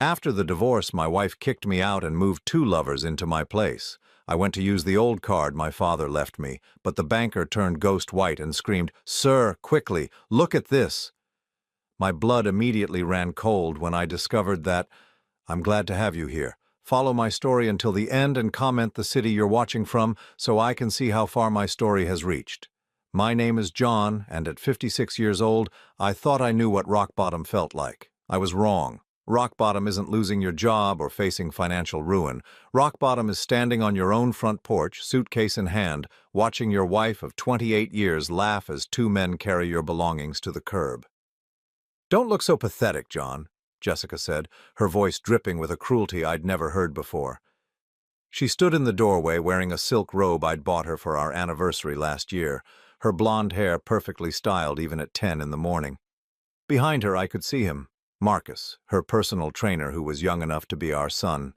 After the divorce, my wife kicked me out and moved two lovers into my place. I went to use the old card my father left me, but the banker turned ghost white and screamed, "Sir, quickly, look at this!" My blood immediately ran cold when I discovered that. I'm glad to have you here. Follow my story until the end and comment the city you're watching from so I can see how far my story has reached. My name is John, and at 56 years old, I thought I knew what rock bottom felt like. I was wrong. Rock bottom isn't losing your job or facing financial ruin. Rock bottom is standing on your own front porch, suitcase in hand, watching your wife of 28 years laugh as two men carry your belongings to the curb. "Don't look so pathetic, John," Jessica said, her voice dripping with a cruelty I'd never heard before. She stood in the doorway wearing a silk robe I'd bought her for our anniversary last year, her blonde hair perfectly styled even at 10 in the morning. Behind her I could see him, Marcus, her personal trainer who was young enough to be our son.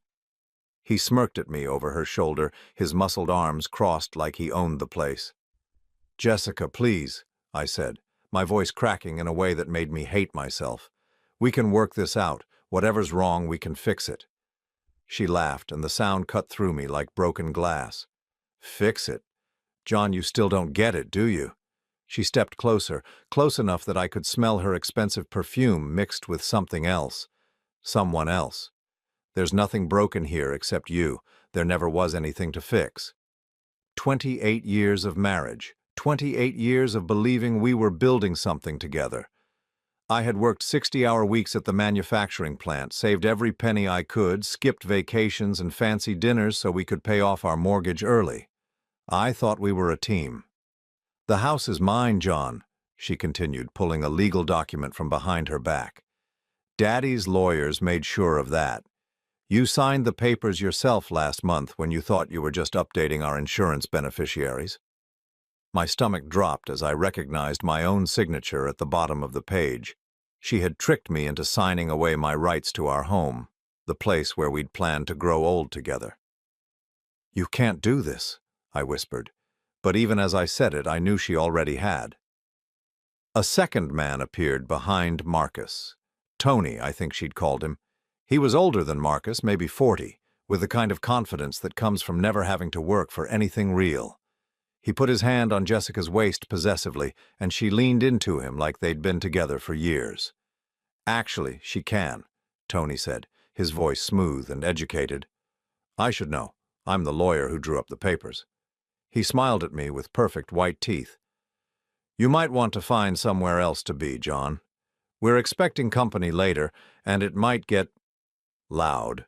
He smirked at me over her shoulder, his muscled arms crossed like he owned the place. "Jessica, please," I said, my voice cracking in a way that made me hate myself. "We can work this out. Whatever's wrong, we can fix it." She laughed, and the sound cut through me like broken glass. "Fix it? John, you still don't get it, do you?" She stepped closer, close enough that I could smell her expensive perfume mixed with something else. Someone else. "There's nothing broken here except you. There never was anything to fix." 28 years of marriage. 28 years of believing we were building something together. I had worked 60-hour weeks at the manufacturing plant, saved every penny I could, skipped vacations and fancy dinners so we could pay off our mortgage early. I thought we were a team. "The house is mine, John," she continued, pulling a legal document from behind her back. "Daddy's lawyers made sure of that. You signed the papers yourself last month when you thought you were just updating our insurance beneficiaries." My stomach dropped as I recognized my own signature at the bottom of the page. She had tricked me into signing away my rights to our home, the place where we'd planned to grow old together. "You can't do this," I whispered. But even as I said it, I knew she already had. A second man appeared behind Marcus. Tony, I think she'd called him. He was older than Marcus, maybe 40, with the kind of confidence that comes from never having to work for anything real. He put his hand on Jessica's waist possessively, and she leaned into him like they'd been together for years. "Actually, she can," Tony said, his voice smooth and educated. "I should know. I'm the lawyer who drew up the papers." He smiled at me with perfect white teeth. "You might want to find somewhere else to be, John. We're expecting company later, and it might get loud."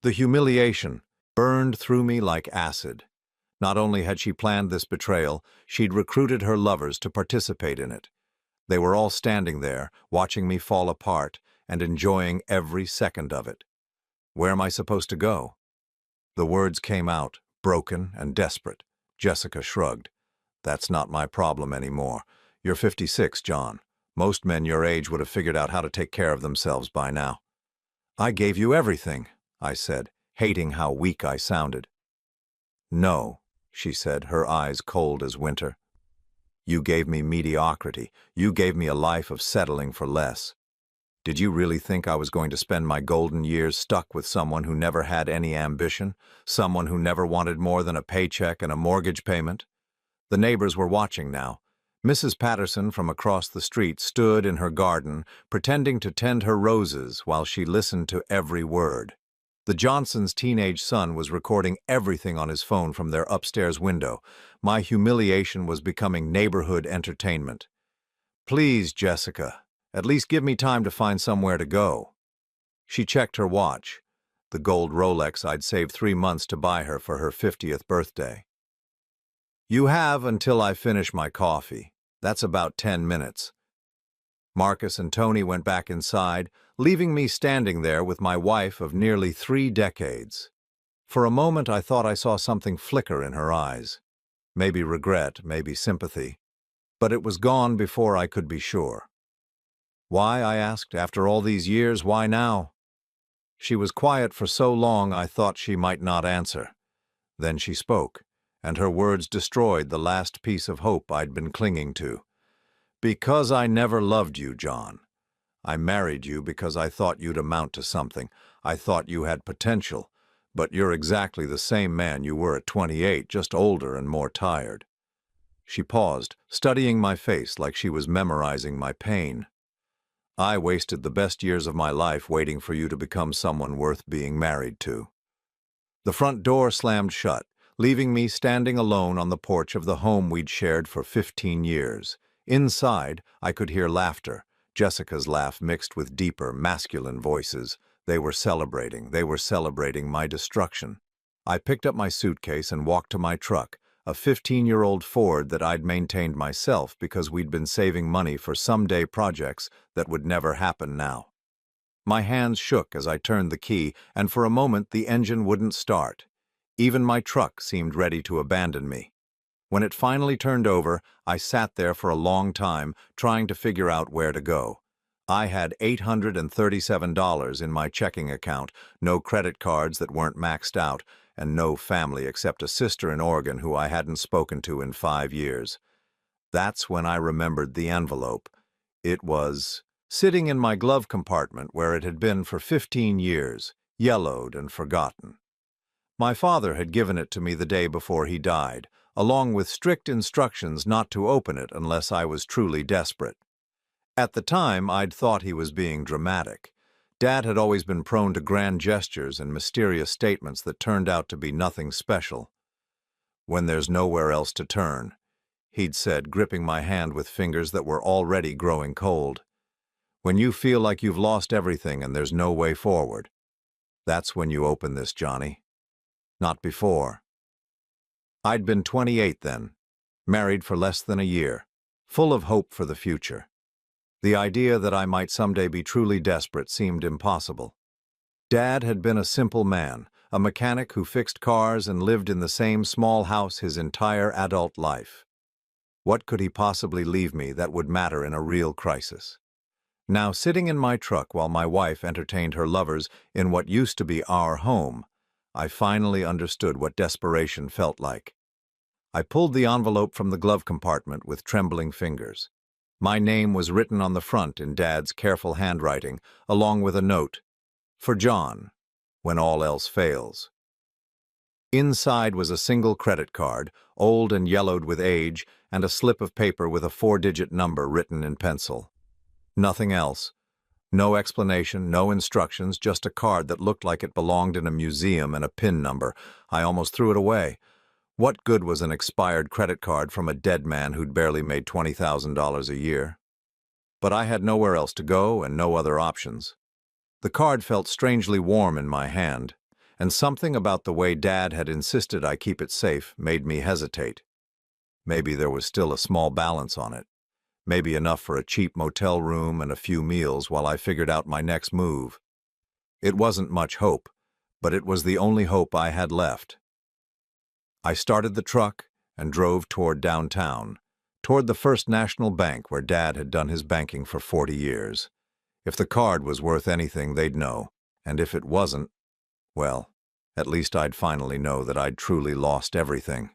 The humiliation burned through me like acid. Not only had she planned this betrayal, she'd recruited her lovers to participate in it. They were all standing there, watching me fall apart and enjoying every second of it. Where am I supposed to go? The words came out, broken and desperate. Jessica shrugged. "That's not my problem anymore. You're 56, John. Most men your age would have figured out how to take care of themselves by now." "I gave you everything," I said, hating how weak I sounded. "No," she said, her eyes cold as winter. "You gave me mediocrity. You gave me a life of settling for less. Did you really think I was going to spend my golden years stuck with someone who never had any ambition, someone who never wanted more than a paycheck and a mortgage payment?" The neighbors were watching now. Mrs. Patterson from across the street stood in her garden, pretending to tend her roses while she listened to every word. The Johnsons' teenage son was recording everything on his phone from their upstairs window. My humiliation was becoming neighborhood entertainment. "Please, Jessica, at least give me time to find somewhere to go." She checked her watch, the gold Rolex I'd saved 3 months to buy her for her 50th birthday. "You have until I finish my coffee. That's about 10 minutes. Marcus and Tony went back inside, leaving me standing there with my wife of nearly 3 decades. For a moment I thought I saw something flicker in her eyes. Maybe regret, maybe sympathy. But it was gone before I could be sure. "Why?" I asked. "After all these years, why now?" She was quiet for so long I thought she might not answer. Then she spoke, and her words destroyed the last piece of hope I'd been clinging to. "Because I never loved you, John. I married you because I thought you'd amount to something. I thought you had potential. But you're exactly the same man you were at 28, just older and more tired." She paused, studying my face like she was memorizing my pain. "I wasted the best years of my life waiting for you to become someone worth being married to." The front door slammed shut, leaving me standing alone on the porch of the home we'd shared for 15 years. Inside, I could hear laughter, Jessica's laugh mixed with deeper, masculine voices. They were celebrating my destruction. I picked up my suitcase and walked to my truck, a 15-year-old Ford that I'd maintained myself because we'd been saving money for someday projects that would never happen now. My hands shook as I turned the key, and for a moment the engine wouldn't start. Even my truck seemed ready to abandon me. When it finally turned over, I sat there for a long time, trying to figure out where to go. I had $837 in my checking account, no credit cards that weren't maxed out, and no family except a sister in Oregon who I hadn't spoken to in 5 years. That's when I remembered the envelope. It was sitting in my glove compartment where it had been for 15 years, yellowed and forgotten. My father had given it to me the day before he died, along with strict instructions not to open it unless I was truly desperate. At the time, I'd thought he was being dramatic. Dad had always been prone to grand gestures and mysterious statements that turned out to be nothing special. "When there's nowhere else to turn," he'd said, gripping my hand with fingers that were already growing cold. "When you feel like you've lost everything and there's no way forward, that's when you open this, Johnny. Not before." I'd been 28 then, married for less than a year, full of hope for the future. The idea that I might someday be truly desperate seemed impossible. Dad had been a simple man, a mechanic who fixed cars and lived in the same small house his entire adult life. What could he possibly leave me that would matter in a real crisis? Now, sitting in my truck while my wife entertained her lovers in what used to be our home, I finally understood what desperation felt like. I pulled the envelope from the glove compartment with trembling fingers. My name was written on the front in Dad's careful handwriting, along with a note, "For John, when all else fails." Inside was a single credit card, old and yellowed with age, and a slip of paper with a 4-digit number written in pencil. Nothing else. No explanation, no instructions, just a card that looked like it belonged in a museum and a PIN number. I almost threw it away. What good was an expired credit card from a dead man who'd barely made $20,000 a year? But I had nowhere else to go and no other options. The card felt strangely warm in my hand, and something about the way Dad had insisted I keep it safe made me hesitate. Maybe there was still a small balance on it. Maybe enough for a cheap motel room and a few meals while I figured out my next move. It wasn't much hope, but it was the only hope I had left. I started the truck and drove toward downtown, toward the First National Bank where Dad had done his banking for 40 years. If the card was worth anything, they'd know, and if it wasn't, well, at least I'd finally know that I'd truly lost everything.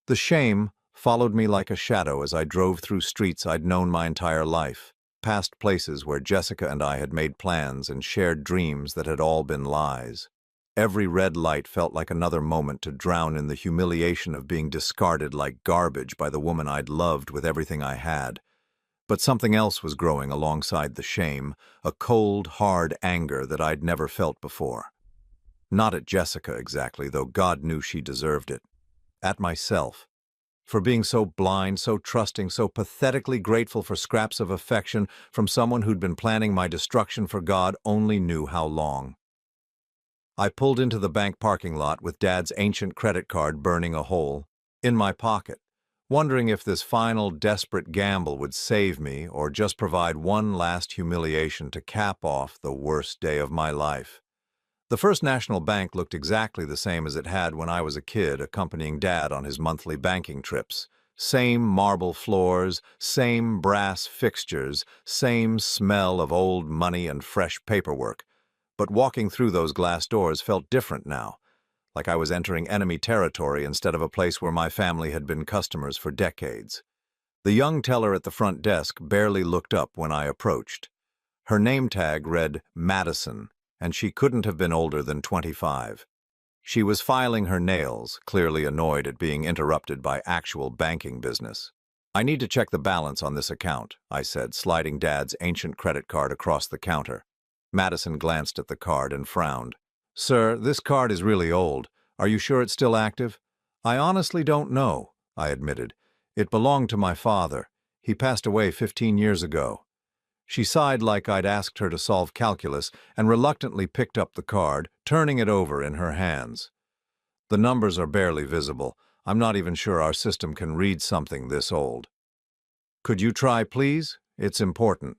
The shame followed me like a shadow as I drove through streets I'd known my entire life, past places where Jessica and I had made plans and shared dreams that had all been lies. Every red light felt like another moment to drown in the humiliation of being discarded like garbage by the woman I'd loved with everything I had. But something else was growing alongside the shame, a cold, hard anger that I'd never felt before. Not at Jessica exactly, though God knew she deserved it. At myself. For being so blind, so trusting, so pathetically grateful for scraps of affection from someone who'd been planning my destruction for God only knew how long. I pulled into the bank parking lot with Dad's ancient credit card burning a hole in my pocket, wondering if this final desperate gamble would save me or just provide one last humiliation to cap off the worst day of my life. The First National Bank looked exactly the same as it had when I was a kid accompanying Dad on his monthly banking trips. Same marble floors, same brass fixtures, same smell of old money and fresh paperwork. But walking through those glass doors felt different now, like I was entering enemy territory instead of a place where my family had been customers for decades. The young teller at the front desk barely looked up when I approached. Her name tag read Madison, and she couldn't have been older than 25. She was filing her nails, clearly annoyed at being interrupted by actual banking business. "I need to check the balance on this account," I said, sliding Dad's ancient credit card across the counter. Madison glanced at the card and frowned. "Sir, this card is really old. Are you sure it's still active?" "I honestly don't know," I admitted. "It belonged to my father. He passed away 15 years ago." She sighed like I'd asked her to solve calculus and reluctantly picked up the card, turning it over in her hands. "The numbers are barely visible. I'm not even sure our system can read something this old." "Could you try, please? It's important."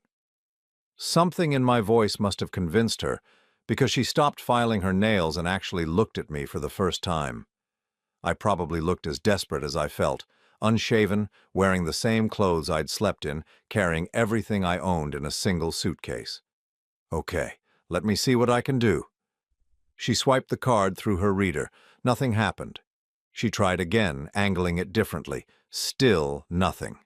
Something in my voice must have convinced her, because she stopped filing her nails and actually looked at me for the first time. I probably looked as desperate as I felt, unshaven, wearing the same clothes I'd slept in, carrying everything I owned in a single suitcase. "Okay, let me see what I can do." She swiped the card through her reader. Nothing happened. She tried again, angling it differently. Still nothing.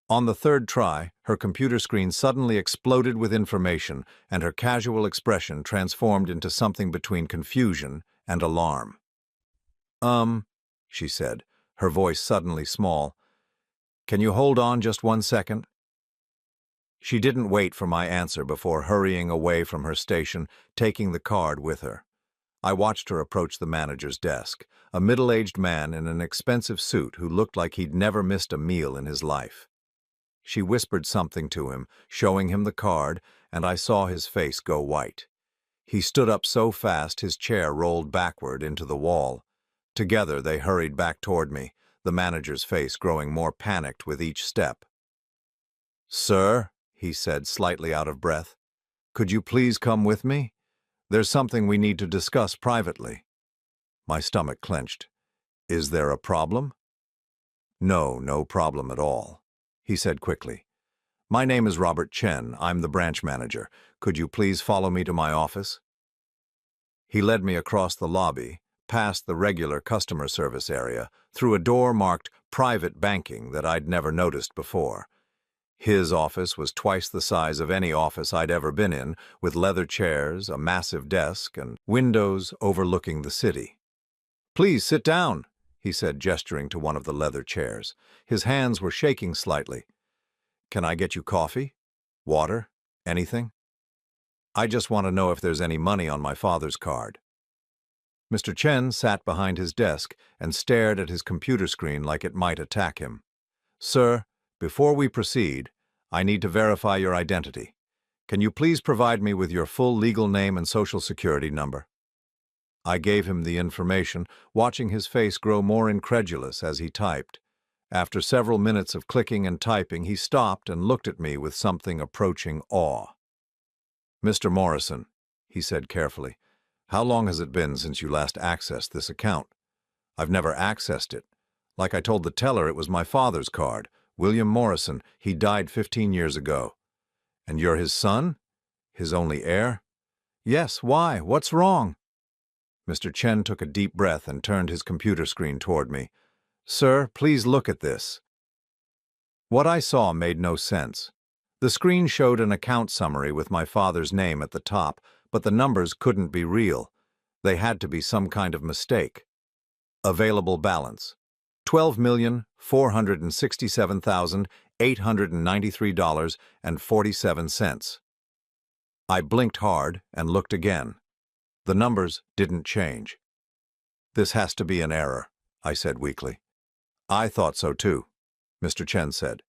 On the third try, her computer screen suddenly exploded with information, and her casual expression transformed into something between confusion and alarm. She said, her voice suddenly small. "Can you hold on just 1 second?" She didn't wait for my answer before hurrying away from her station, taking the card with her. I watched her approach the manager's desk, a middle-aged man in an expensive suit who looked like he'd never missed a meal in his life. She whispered something to him, showing him the card, and I saw his face go white. He stood up so fast his chair rolled backward into the wall. Together they hurried back toward me, the manager's face growing more panicked with each step. "Sir," he said, slightly out of breath, "could you please come with me? There's something we need to discuss privately." My stomach clenched. "Is there a problem?" "No, no problem at all," he said quickly. "My name is Robert Chen. I'm the branch manager. Could you please follow me to my office?" He led me across the lobby, past the regular customer service area, through a door marked Private Banking that I'd never noticed before. His office was twice the size of any office I'd ever been in, with leather chairs, a massive desk, and windows overlooking the city. "Please sit down," he said, gesturing to one of the leather chairs. His hands were shaking slightly. "Can I get you coffee? Water? Anything? I just want to know if there's any money on my father's card." Mr. Chen sat behind his desk and stared at his computer screen like it might attack him. "Sir, before we proceed, I need to verify your identity. Can you please provide me with your full legal name and social security number?" I gave him the information, watching his face grow more incredulous as he typed. After several minutes of clicking and typing, he stopped and looked at me with something approaching awe. "Mr. Morrison," he said carefully, "how long has it been since you last accessed this account?" "I've never accessed it. Like I told the teller, it was my father's card. William Morrison. He died 15 years ago." "And you're his son? His only heir?" "Yes, why? What's wrong?" Mr. Chen took a deep breath and turned his computer screen toward me. "Sir, please look at this." What I saw made no sense. The screen showed an account summary with my father's name at the top, but the numbers couldn't be real. They had to be some kind of mistake. Available balance: $12,467,893.47. I blinked hard and looked again. The numbers didn't change. "This has to be an error," I said weakly. "I thought so too," Mr. Chen said.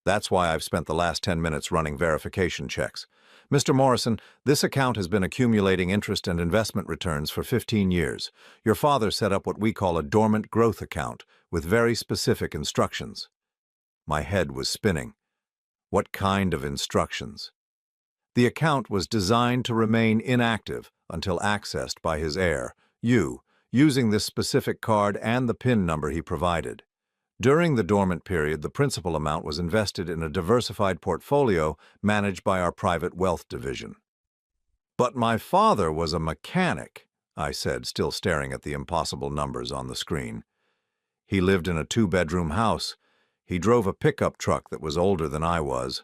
"That's why I've spent the last 10 minutes running verification checks. Mr. Morrison, this account has been accumulating interest and investment returns for 15 years. Your father set up what we call a dormant growth account with very specific instructions." My head was spinning. What kind of instructions? The account was designed to remain inactive until accessed by his heir, you, using this specific card and the PIN number he provided. During the dormant period, the principal amount was invested in a diversified portfolio managed by our private wealth division. "But my father was a mechanic," I said, still staring at the impossible numbers on the screen. "He lived in a 2-bedroom house. He drove a pickup truck that was older than I was."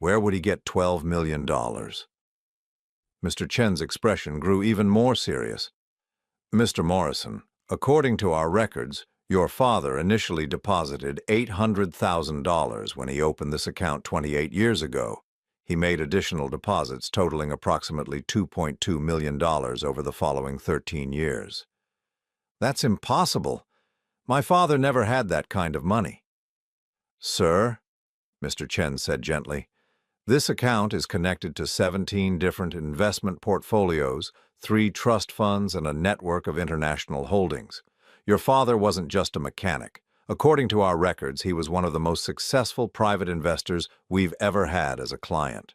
Where would he get $12 million? Mr. Chen's expression grew even more serious. Mr. Morrison, according to our records, your father initially deposited $800,000 when he opened this account 28 years ago. He made additional deposits totaling approximately $2.2 million over the following 13 years. That's impossible. My father never had that kind of money. Sir, Mr. Chen said gently, this account is connected to 17 different investment portfolios, 3 trust funds, and a network of international holdings. Your father wasn't just a mechanic. According to our records, he was one of the most successful private investors we've ever had as a client.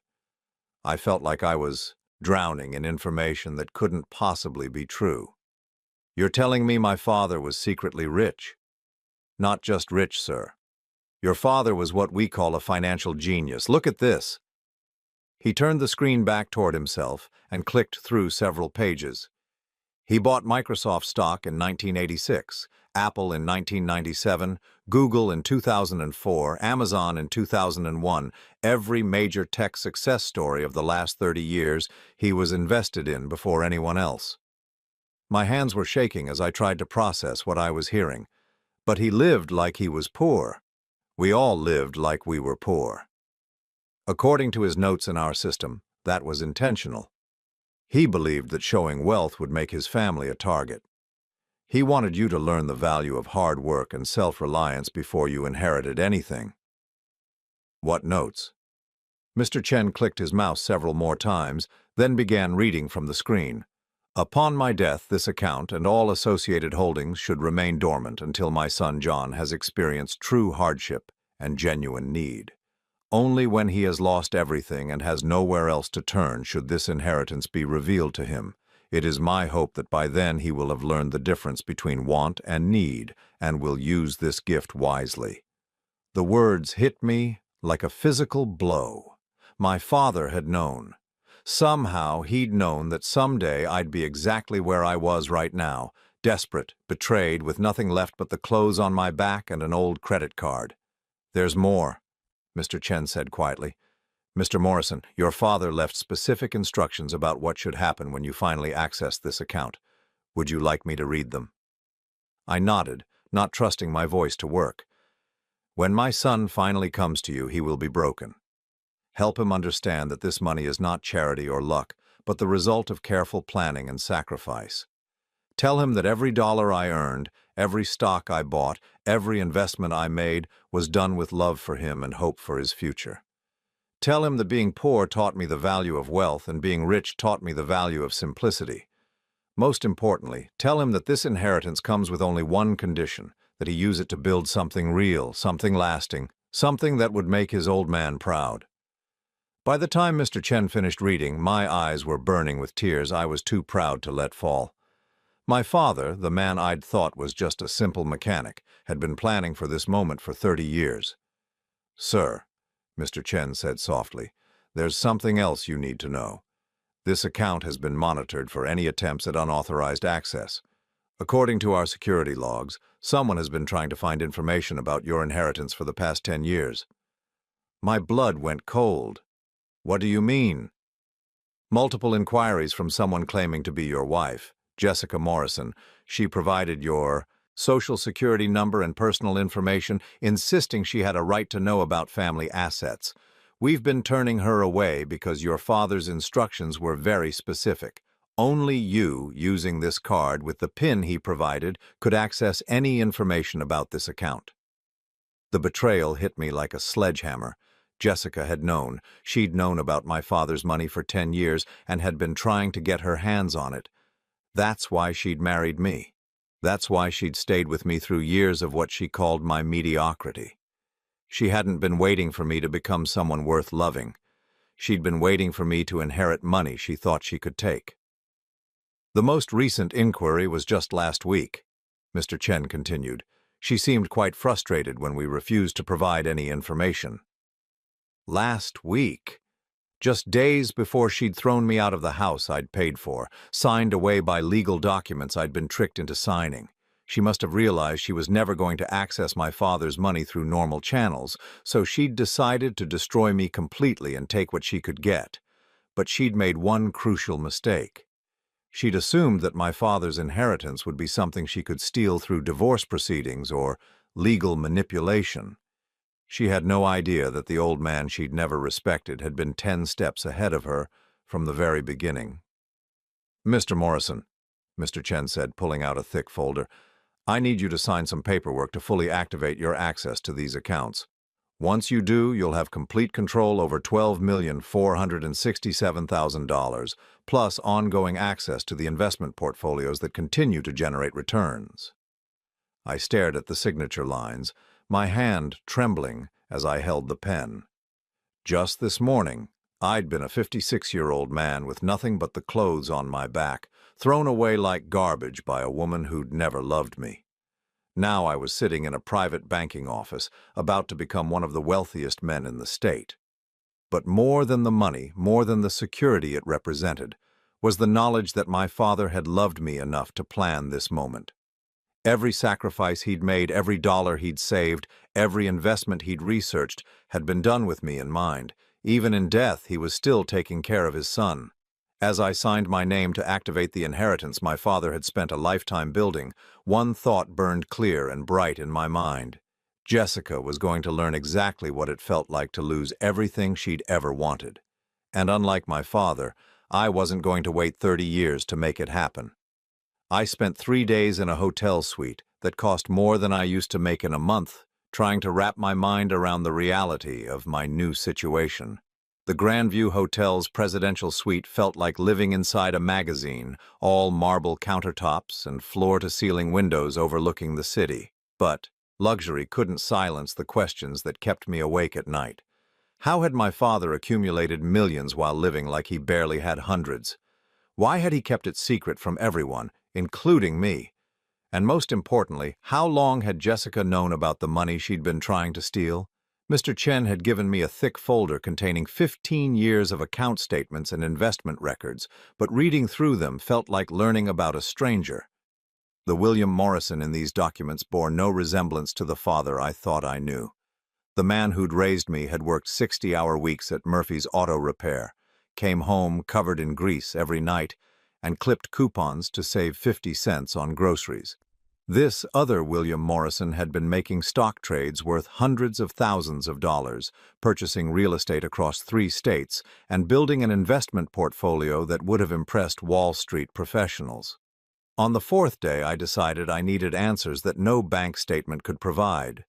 I felt like I was drowning in information that couldn't possibly be true. You're telling me my father was secretly rich? Not just rich, sir. Your father was what we call a financial genius. Look at this. He turned the screen back toward himself and clicked through several pages. He bought Microsoft stock in 1986, Apple in 1997, Google in 2004, Amazon in 2001. Every major tech success story of the last 30 years he was invested in before anyone else. My hands were shaking as I tried to process what I was hearing. But he lived like he was poor. We all lived like we were poor. According to his notes in our system, that was intentional. He believed that showing wealth would make his family a target. He wanted you to learn the value of hard work and self-reliance before you inherited anything. What notes? Mr. Chen clicked his mouse several more times, then began reading from the screen. Upon my death, this account and all associated holdings should remain dormant until my son John has experienced true hardship and genuine need. Only when he has lost everything and has nowhere else to turn should this inheritance be revealed to him. It is my hope that by then he will have learned the difference between want and need and will use this gift wisely. The words hit me like a physical blow. My father had known. Somehow he'd known that someday I'd be exactly where I was right now, desperate, betrayed, with nothing left but the clothes on my back and an old credit card. There's more, Mr. Chen said quietly. Mr. Morrison, your father left specific instructions about what should happen when you finally access this account. Would you like me to read them? I nodded, not trusting my voice to work. When my son finally comes to you, he will be broken. Help him understand that this money is not charity or luck, but the result of careful planning and sacrifice. Tell him that every dollar I earned, every stock I bought, every investment I made was done with love for him and hope for his future. Tell him that being poor taught me the value of wealth and being rich taught me the value of simplicity. Most importantly, tell him that this inheritance comes with only one condition, that he use it to build something real, something lasting, something that would make his old man proud. By the time Mr. Chen finished reading, my eyes were burning with tears I was too proud to let fall. My father, the man I'd thought was just a simple mechanic, had been planning for this moment for 30 years. Sir, Mr. Chen said softly, there's something else you need to know. This account has been monitored for any attempts at unauthorized access. According to our security logs, someone has been trying to find information about your inheritance for the past 10 years. My blood went cold. What do you mean? Multiple inquiries from someone claiming to be your wife, Jessica Morrison. She provided your social security number and personal information, insisting she had a right to know about family assets. We've been turning her away because your father's instructions were very specific. Only you, using this card with the PIN he provided, could access any information about this account. The betrayal hit me like a sledgehammer. Jessica had known. She'd known about my father's money for 10 years and had been trying to get her hands on it. That's why she'd married me. That's why she'd stayed with me through years of what she called my mediocrity. She hadn't been waiting for me to become someone worth loving. She'd been waiting for me to inherit money she thought she could take. The most recent inquiry was just last week, Mr. Chen continued. She seemed quite frustrated when we refused to provide any information. Last week? Just days before she'd thrown me out of the house I'd paid for, signed away by legal documents I'd been tricked into signing. She must have realized she was never going to access my father's money through normal channels, so she'd decided to destroy me completely and take what she could get. But she'd made one crucial mistake. She'd assumed that my father's inheritance would be something she could steal through divorce proceedings or legal manipulation. She had no idea that the old man she'd never respected had been 10 steps ahead of her from the very beginning. "Mr. Morrison," Mr. Chen said, pulling out a thick folder, "I need you to sign some paperwork to fully activate your access to these accounts. Once you do, you'll have complete control over $12,467,000, plus ongoing access to the investment portfolios that continue to generate returns." I stared at the signature lines, my hand trembling as I held the pen. Just this morning, I'd been a 56-year-old man with nothing but the clothes on my back, thrown away like garbage by a woman who'd never loved me. Now I was sitting in a private banking office, about to become one of the wealthiest men in the state. But more than the money, more than the security it represented, was the knowledge that my father had loved me enough to plan this moment. Every sacrifice he'd made, every dollar he'd saved, every investment he'd researched had been done with me in mind. Even in death, he was still taking care of his son. As I signed my name to activate the inheritance my father had spent a lifetime building, one thought burned clear and bright in my mind. Jessica was going to learn exactly what it felt like to lose everything she'd ever wanted. And unlike my father, I wasn't going to wait 30 years to make it happen. I spent 3 days in a hotel suite that cost more than I used to make in a month, trying to wrap my mind around the reality of my new situation. The Grandview Hotel's presidential suite felt like living inside a magazine, all marble countertops and floor-to-ceiling windows overlooking the city. But luxury couldn't silence the questions that kept me awake at night. How had my father accumulated millions while living like he barely had hundreds? Why had he kept it secret from everyone, including me? And most importantly, how long had Jessica known about the money she'd been trying to steal? Mr. Chen had given me a thick folder containing 15 years of account statements and investment records, but reading through them felt like learning about a stranger. The William Morrison in these documents bore no resemblance to the father I thought I knew. The man who'd raised me had worked 60-hour weeks at Murphy's Auto Repair, came home covered in grease every night, and clipped coupons to save 50 cents on groceries. This other William Morrison had been making stock trades worth hundreds of thousands of dollars, purchasing real estate across 3 states, and building an investment portfolio that would have impressed Wall Street professionals. On the 4th day, I decided I needed answers that no bank statement could provide.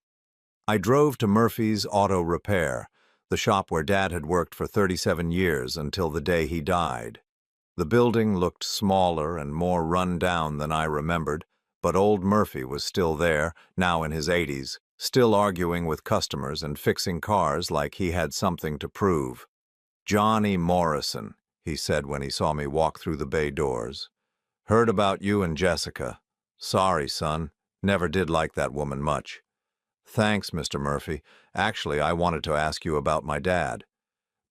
I drove to Murphy's Auto Repair, the shop where Dad had worked for 37 years until the day he died. The building looked smaller and more run down than I remembered, but old Murphy was still there, now in his 80s, still arguing with customers and fixing cars like he had something to prove. "Johnny Morrison," he said when he saw me walk through the bay doors. "Heard about you and Jessica. Sorry, son. Never did like that woman much." "Thanks, Mr. Murphy. Actually, I wanted to ask you about my dad."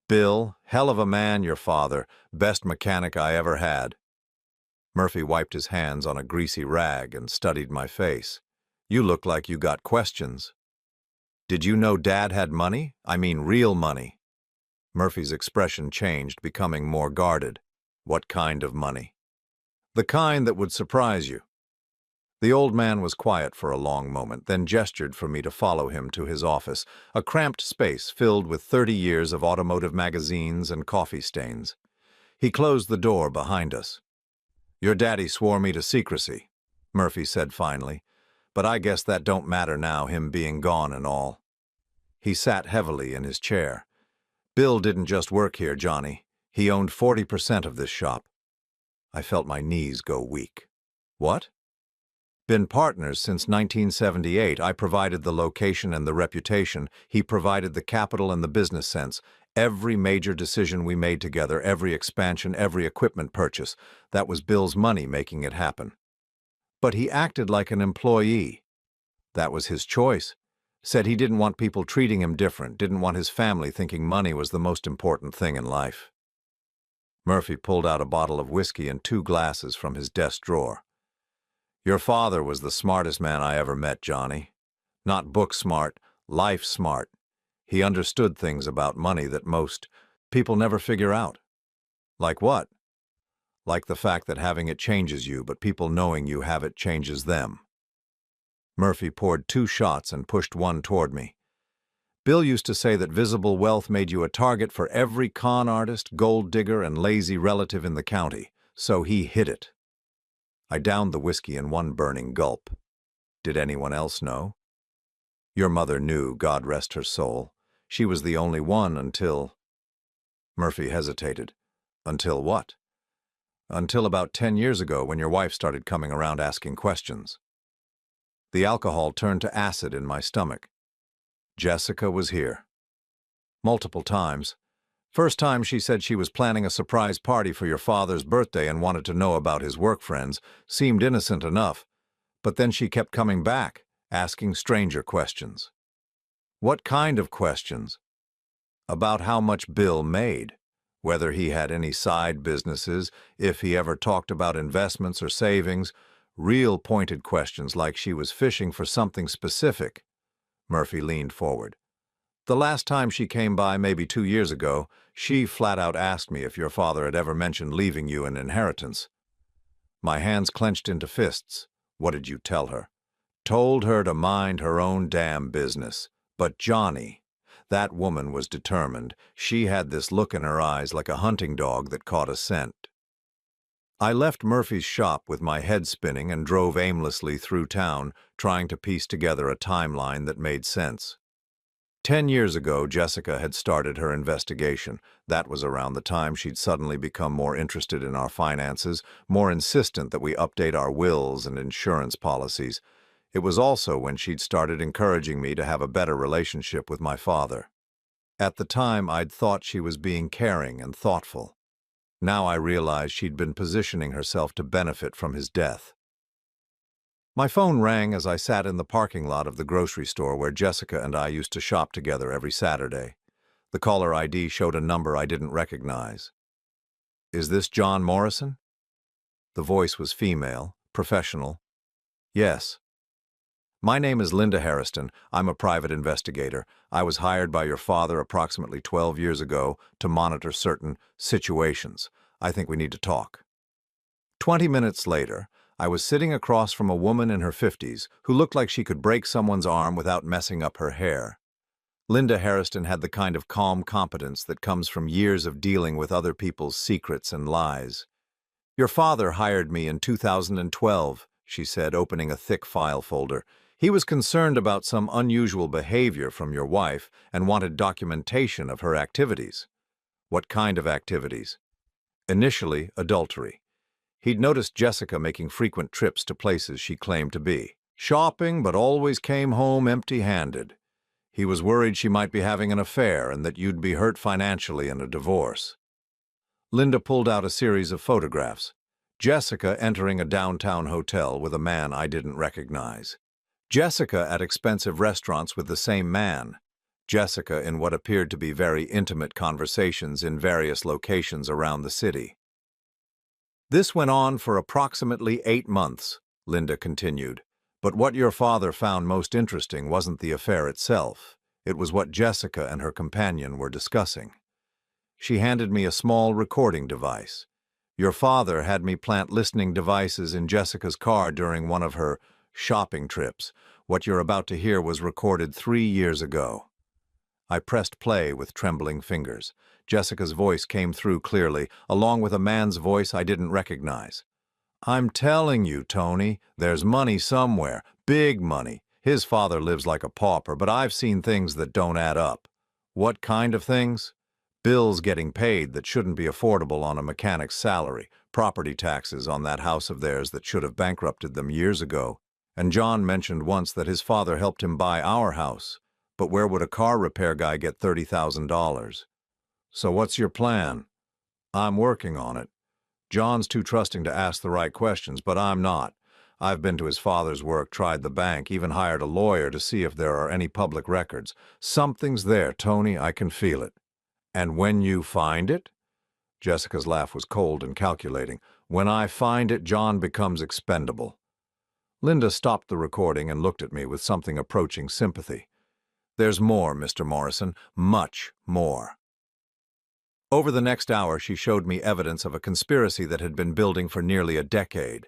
"Bill, hell of a man, your father. Best mechanic I ever had." Murphy wiped his hands on a greasy rag and studied my face. "You look like you got questions." "Did you know Dad had money? I mean real money." Murphy's expression changed, becoming more guarded. "What kind of money?" "The kind that would surprise you." The old man was quiet for a long moment, then gestured for me to follow him to his office, a cramped space filled with 30 years of automotive magazines and coffee stains. He closed the door behind us. "Your daddy swore me to secrecy," Murphy said finally, "but I guess that don't matter now, him being gone and all." He sat heavily in his chair. "Bill didn't just work here, Johnny. He owned 40% of this shop." I felt my knees go weak. "What?" "Been partners since 1978. I provided the location and the reputation. He provided the capital and the business sense. Every major decision we made together, every expansion, every equipment purchase, that was Bill's money making it happen. But he acted like an employee. That was his choice. Said he didn't want people treating him different, didn't want his family thinking money was the most important thing in life." Murphy pulled out a bottle of whiskey and 2 glasses from his desk drawer. Your father was the smartest man I ever met, Johnny. Not book smart, life smart. He understood things about money that most people never figure out. Like what? Like the fact that having it changes you, but people knowing you have it changes them. Murphy poured 2 shots and pushed one toward me. Bill used to say that visible wealth made you a target for every con artist, gold digger, and lazy relative in the county, so he hid it. I downed the whiskey in one burning gulp. Did anyone else know? Your mother knew, God rest her soul. She was the only one until... Murphy hesitated. Until what? Until about 10 years ago when your wife started coming around asking questions. The alcohol turned to acid in my stomach. Jessica was here. Multiple times. First time she said she was planning a surprise party for your father's birthday and wanted to know about his work friends. Seemed innocent enough. But then she kept coming back, asking stranger questions. What kind of questions? About how much Bill made, whether he had any side businesses, if he ever talked about investments or savings, real pointed questions like she was fishing for something specific. Murphy leaned forward. The last time she came by, maybe 2 years ago, she flat out asked me if your father had ever mentioned leaving you an inheritance. My hands clenched into fists. What did you tell her? Told her to mind her own damn business. But Johnny, that woman was determined. She had this look in her eyes like a hunting dog that caught a scent. I left Murphy's shop with my head spinning and drove aimlessly through town, trying to piece together a timeline that made sense. 10 years ago, Jessica had started her investigation. That was around the time she'd suddenly become more interested in our finances, more insistent that we update our wills and insurance policies. It was also when she'd started encouraging me to have a better relationship with my father. At the time, I'd thought she was being caring and thoughtful. Now I realized she'd been positioning herself to benefit from his death. My phone rang as I sat in the parking lot of the grocery store where Jessica and I used to shop together every Saturday. The caller ID showed a number I didn't recognize. Is this John Morrison? The voice was female, professional. Yes. My name is Linda Harrison. I'm a private investigator. I was hired by your father approximately 12 years ago to monitor certain situations. I think we need to talk. 20 minutes later, I was sitting across from a woman in her 50s who looked like she could break someone's arm without messing up her hair. Linda Harrison had the kind of calm competence that comes from years of dealing with other people's secrets and lies. Your father hired me in 2012, she said, opening a thick file folder. He was concerned about some unusual behavior from your wife and wanted documentation of her activities. What kind of activities? Initially, adultery. He'd noticed Jessica making frequent trips to places she claimed to be. Shopping, but always came home empty-handed. He was worried she might be having an affair and that you'd be hurt financially in a divorce. Linda pulled out a series of photographs. Jessica entering a downtown hotel with a man I didn't recognize. Jessica at expensive restaurants with the same man. Jessica in what appeared to be very intimate conversations in various locations around the city. This went on for approximately 8 months, Linda continued. But what your father found most interesting wasn't the affair itself. It was what Jessica and her companion were discussing. She handed me a small recording device. Your father had me plant listening devices in Jessica's car during one of her shopping trips. What you're about to hear was recorded 3 years ago. I pressed play with trembling fingers. Jessica's voice came through clearly, along with a man's voice I didn't recognize. I'm telling you, Tony, there's money somewhere, big money. His father lives like a pauper, but I've seen things that don't add up. What kind of things? Bills getting paid that shouldn't be affordable on a mechanic's salary, property taxes on that house of theirs that should have bankrupted them years ago. And John mentioned once that his father helped him buy our house. But where would a car repair guy get $30,000? So what's your plan? I'm working on it. John's too trusting to ask the right questions, but I'm not. I've been to his father's work, tried the bank, even hired a lawyer to see if there are any public records. Something's there, Tony, I can feel it. And when you find it? Jessica's laugh was cold and calculating. When I find it, John becomes expendable. Linda stopped the recording and looked at me with something approaching sympathy. "There's more, Mr. Morrison, much more." Over the next hour, she showed me evidence of a conspiracy that had been building for nearly a decade.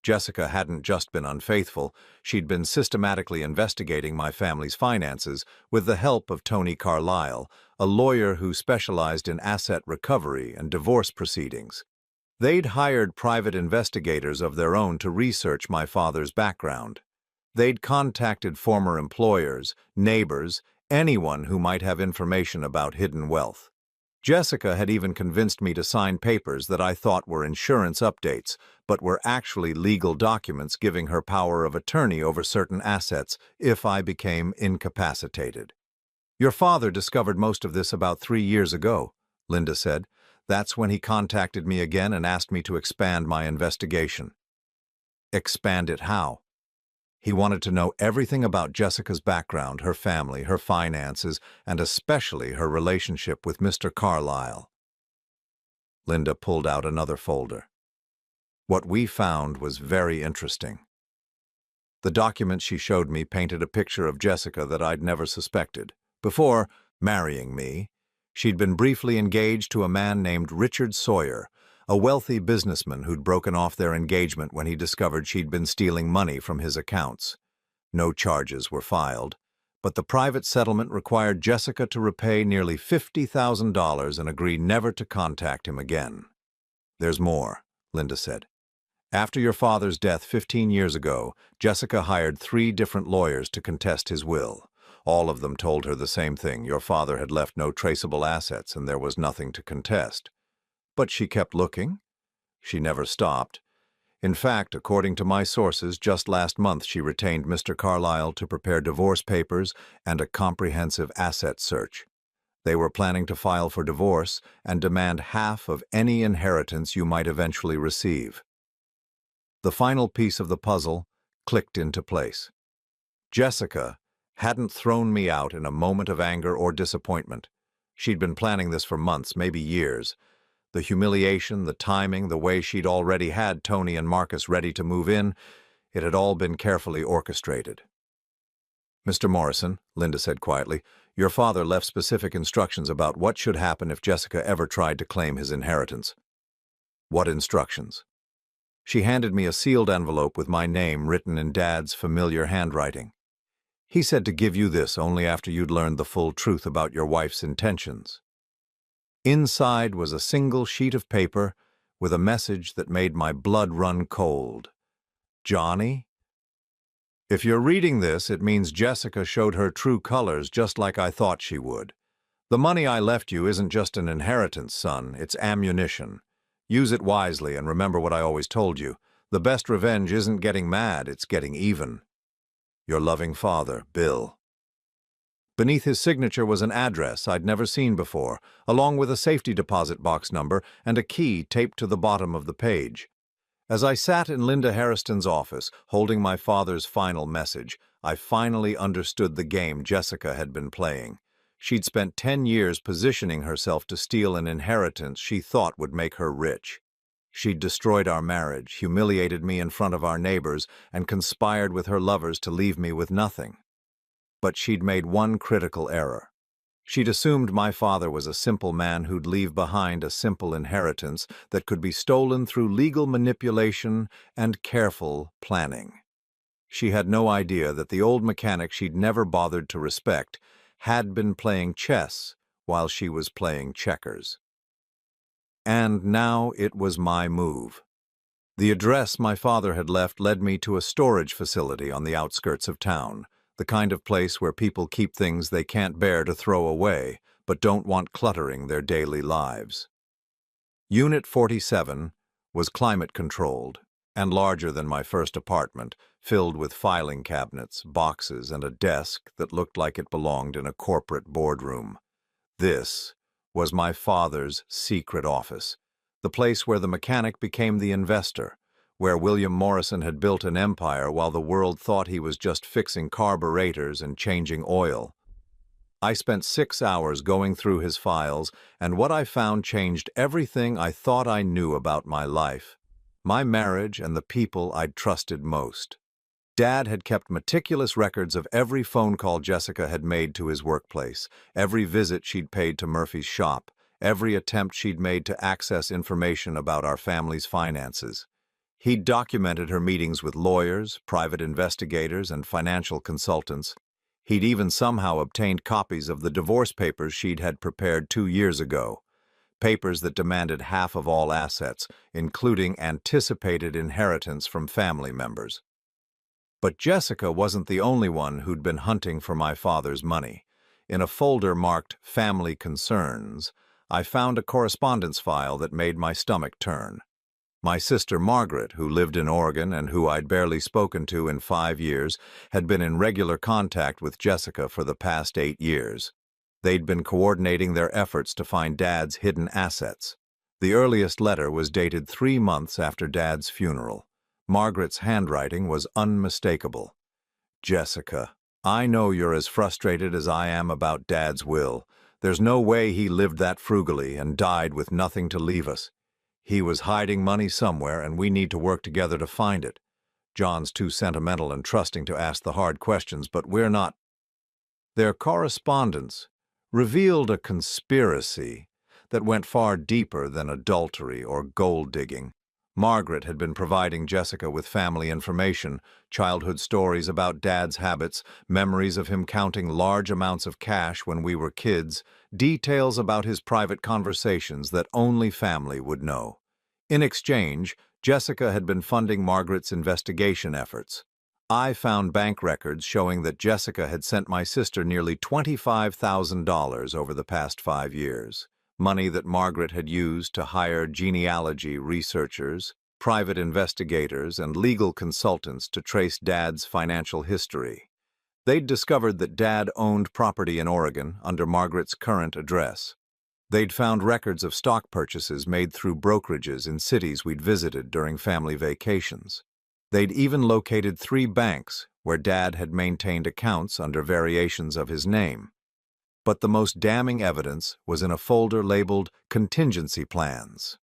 Jessica hadn't just been unfaithful, she'd been systematically investigating my family's finances with the help of Tony Carlisle, a lawyer who specialized in asset recovery and divorce proceedings. They'd hired private investigators of their own to research my father's background. They'd contacted former employers, neighbors, anyone who might have information about hidden wealth. Jessica had even convinced me to sign papers that I thought were insurance updates, but were actually legal documents giving her power of attorney over certain assets if I became incapacitated. "Your father discovered most of this about 3 years ago," Linda said. "That's when he contacted me again and asked me to expand my investigation." Expand it how? He wanted to know everything about Jessica's background, her family, her finances, and especially her relationship with Mr. Carlisle. Linda pulled out another folder. What we found was very interesting. The document she showed me painted a picture of Jessica that I'd never suspected. Before marrying me, she'd been briefly engaged to a man named Richard Sawyer, a wealthy businessman who'd broken off their engagement when he discovered she'd been stealing money from his accounts. No charges were filed, but the private settlement required Jessica to repay nearly $50,000 and agree never to contact him again. "There's more," Linda said. "After your father's death 15 years ago, Jessica hired 3 different lawyers to contest his will. All of them told her the same thing: your father had left no traceable assets and there was nothing to contest. But she kept looking. She never stopped. In fact, according to my sources, just last month she retained Mr. Carlisle to prepare divorce papers and a comprehensive asset search. They were planning to file for divorce and demand half of any inheritance you might eventually receive." The final piece of the puzzle clicked into place. Jessica hadn't thrown me out in a moment of anger or disappointment. She'd been planning this for months, maybe years. The humiliation, the timing, the way she'd already had Tony and Marcus ready to move in, it had all been carefully orchestrated. "Mr. Morrison," Linda said quietly, "your father left specific instructions about what should happen if Jessica ever tried to claim his inheritance." "What instructions?" She handed me a sealed envelope with my name written in Dad's familiar handwriting. "He said to give you this only after you'd learned the full truth about your wife's intentions." Inside was a single sheet of paper with a message that made my blood run cold. "Johnny, if you're reading this, it means Jessica showed her true colors just like I thought she would. The money I left you isn't just an inheritance, son, it's ammunition. Use it wisely and remember what I always told you. The best revenge isn't getting mad, it's getting even. Your loving father, Bill." Beneath his signature was an address I'd never seen before, along with a safety deposit box number and a key taped to the bottom of the page. As I sat in Linda Harriston's office, holding my father's final message, I finally understood the game Jessica had been playing. She'd spent 10 years positioning herself to steal an inheritance she thought would make her rich. She'd destroyed our marriage, humiliated me in front of our neighbors, and conspired with her lovers to leave me with nothing. But she'd made one critical error. She'd assumed my father was a simple man who'd leave behind a simple inheritance that could be stolen through legal manipulation and careful planning. She had no idea that the old mechanic she'd never bothered to respect had been playing chess while she was playing checkers. And now it was my move. The address my father had left led me to a storage facility on the outskirts of town, the kind of place where people keep things they can't bear to throw away, but don't want cluttering their daily lives. Unit 47 was climate-controlled and larger than my first apartment, filled with filing cabinets, boxes, and a desk that looked like it belonged in a corporate boardroom. This was my father's secret office, the place where the mechanic became the investor, where William Morrison had built an empire while the world thought he was just fixing carburetors and changing oil. I spent 6 hours going through his files, and what I found changed everything I thought I knew about my life, my marriage, and the people I'd trusted most. Dad had kept meticulous records of every phone call Jessica had made to his workplace, every visit she'd paid to Murphy's shop, every attempt she'd made to access information about our family's finances. He'd documented her meetings with lawyers, private investigators, and financial consultants. He'd even somehow obtained copies of the divorce papers she'd had prepared 2 years ago, papers that demanded half of all assets, including anticipated inheritance from family members. But Jessica wasn't the only one who'd been hunting for my father's money. In a folder marked Family Concerns, I found a correspondence file that made my stomach turn. My sister Margaret, who lived in Oregon and who I'd barely spoken to in 5 years, had been in regular contact with Jessica for the past 8 years. They'd been coordinating their efforts to find Dad's hidden assets. The earliest letter was dated 3 months after Dad's funeral. Margaret's handwriting was unmistakable. Jessica, I know you're as frustrated as I am about Dad's will. There's no way he lived that frugally and died with nothing to leave us. He was hiding money somewhere, and we need to work together to find it. John's too sentimental and trusting to ask the hard questions, but we're not. Their correspondence revealed a conspiracy that went far deeper than adultery or gold digging. Margaret had been providing Jessica with family information, childhood stories about Dad's habits, memories of him counting large amounts of cash when we were kids, details about his private conversations that only family would know. In exchange, Jessica had been funding Margaret's investigation efforts. I found bank records showing that Jessica had sent my sister nearly $25,000 over the past 5 years. Money that Margaret had used to hire genealogy researchers, private investigators, and legal consultants to trace Dad's financial history. They'd discovered that Dad owned property in Oregon under Margaret's current address. They'd found records of stock purchases made through brokerages in cities we'd visited during family vacations. They'd even located 3 banks where Dad had maintained accounts under variations of his name. But the most damning evidence was in a folder labeled Contingency Plans.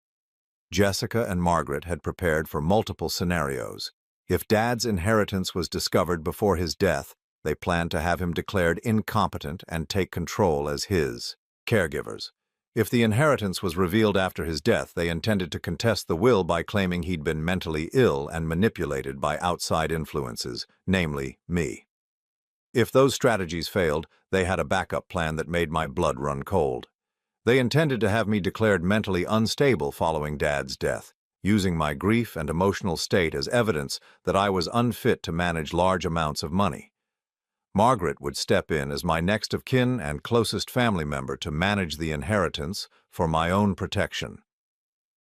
Jessica and Margaret had prepared for multiple scenarios. If Dad's inheritance was discovered before his death, they planned to have him declared incompetent and take control as his caregivers. If the inheritance was revealed after his death, they intended to contest the will by claiming he'd been mentally ill and manipulated by outside influences, namely me. If those strategies failed, they had a backup plan that made my blood run cold. They intended to have me declared mentally unstable following Dad's death, using my grief and emotional state as evidence that I was unfit to manage large amounts of money. Margaret would step in as my next of kin and closest family member to manage the inheritance for my own protection.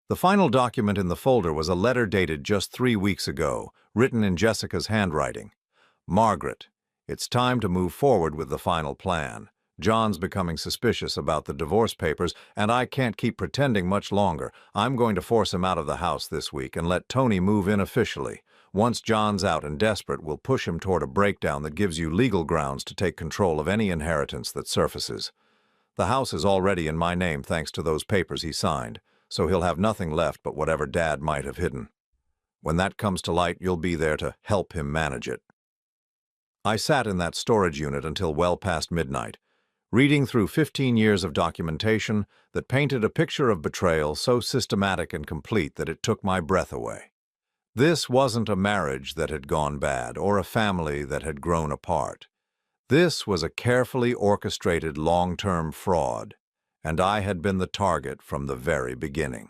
The final document in the folder was a letter dated just 3 weeks ago, written in Jessica's handwriting. Margaret, it's time to move forward with the final plan. John's becoming suspicious about the divorce papers, and I can't keep pretending much longer. I'm going to force him out of the house this week and let Tony move in officially. Once John's out and desperate, we'll push him toward a breakdown that gives you legal grounds to take control of any inheritance that surfaces. The house is already in my name thanks to those papers he signed, so he'll have nothing left but whatever Dad might have hidden. When that comes to light, you'll be there to help him manage it. I sat in that storage unit until well past midnight, reading through 15 years of documentation that painted a picture of betrayal so systematic and complete that it took my breath away. This wasn't a marriage that had gone bad or a family that had grown apart. This was a carefully orchestrated long-term fraud, and I had been the target from the very beginning.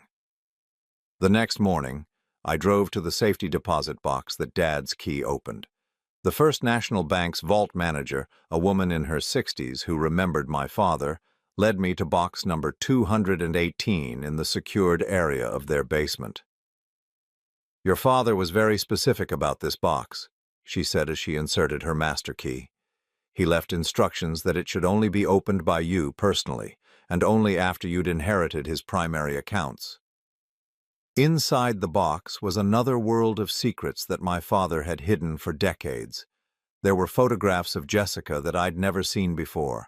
The next morning, I drove to the safety deposit box that Dad's key opened. The First National Bank's vault manager, a woman in her 60s who remembered my father, led me to box number 218 in the secured area of their basement. "Your father was very specific about this box," she said as she inserted her master key. "He left instructions that it should only be opened by you personally, and only after you'd inherited his primary accounts." Inside the box was another world of secrets that my father had hidden for decades. There were photographs of Jessica that I'd never seen before,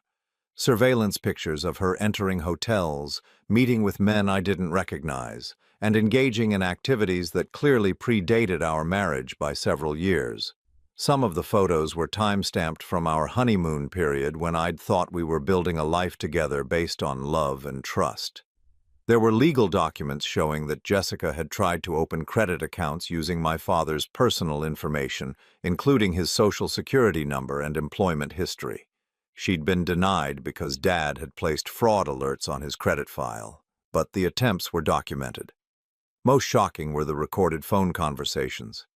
surveillance pictures of her entering hotels, meeting with men I didn't recognize, and engaging in activities that clearly predated our marriage by several years. Some of the photos were time-stamped from our honeymoon period when I'd thought we were building a life together based on love and trust. There were legal documents showing that Jessica had tried to open credit accounts using my father's personal information, including his social security number and employment history. She'd been denied because Dad had placed fraud alerts on his credit file, but the attempts were documented. Most shocking were the recorded phone conversations.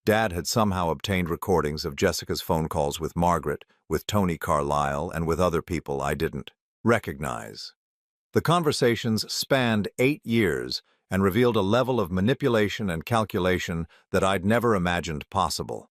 Dad had somehow obtained recordings of Jessica's phone calls with Margaret, with Tony Carlisle, and with other people I didn't recognize. The conversations spanned 8 years and revealed a level of manipulation and calculation that I'd never imagined possible.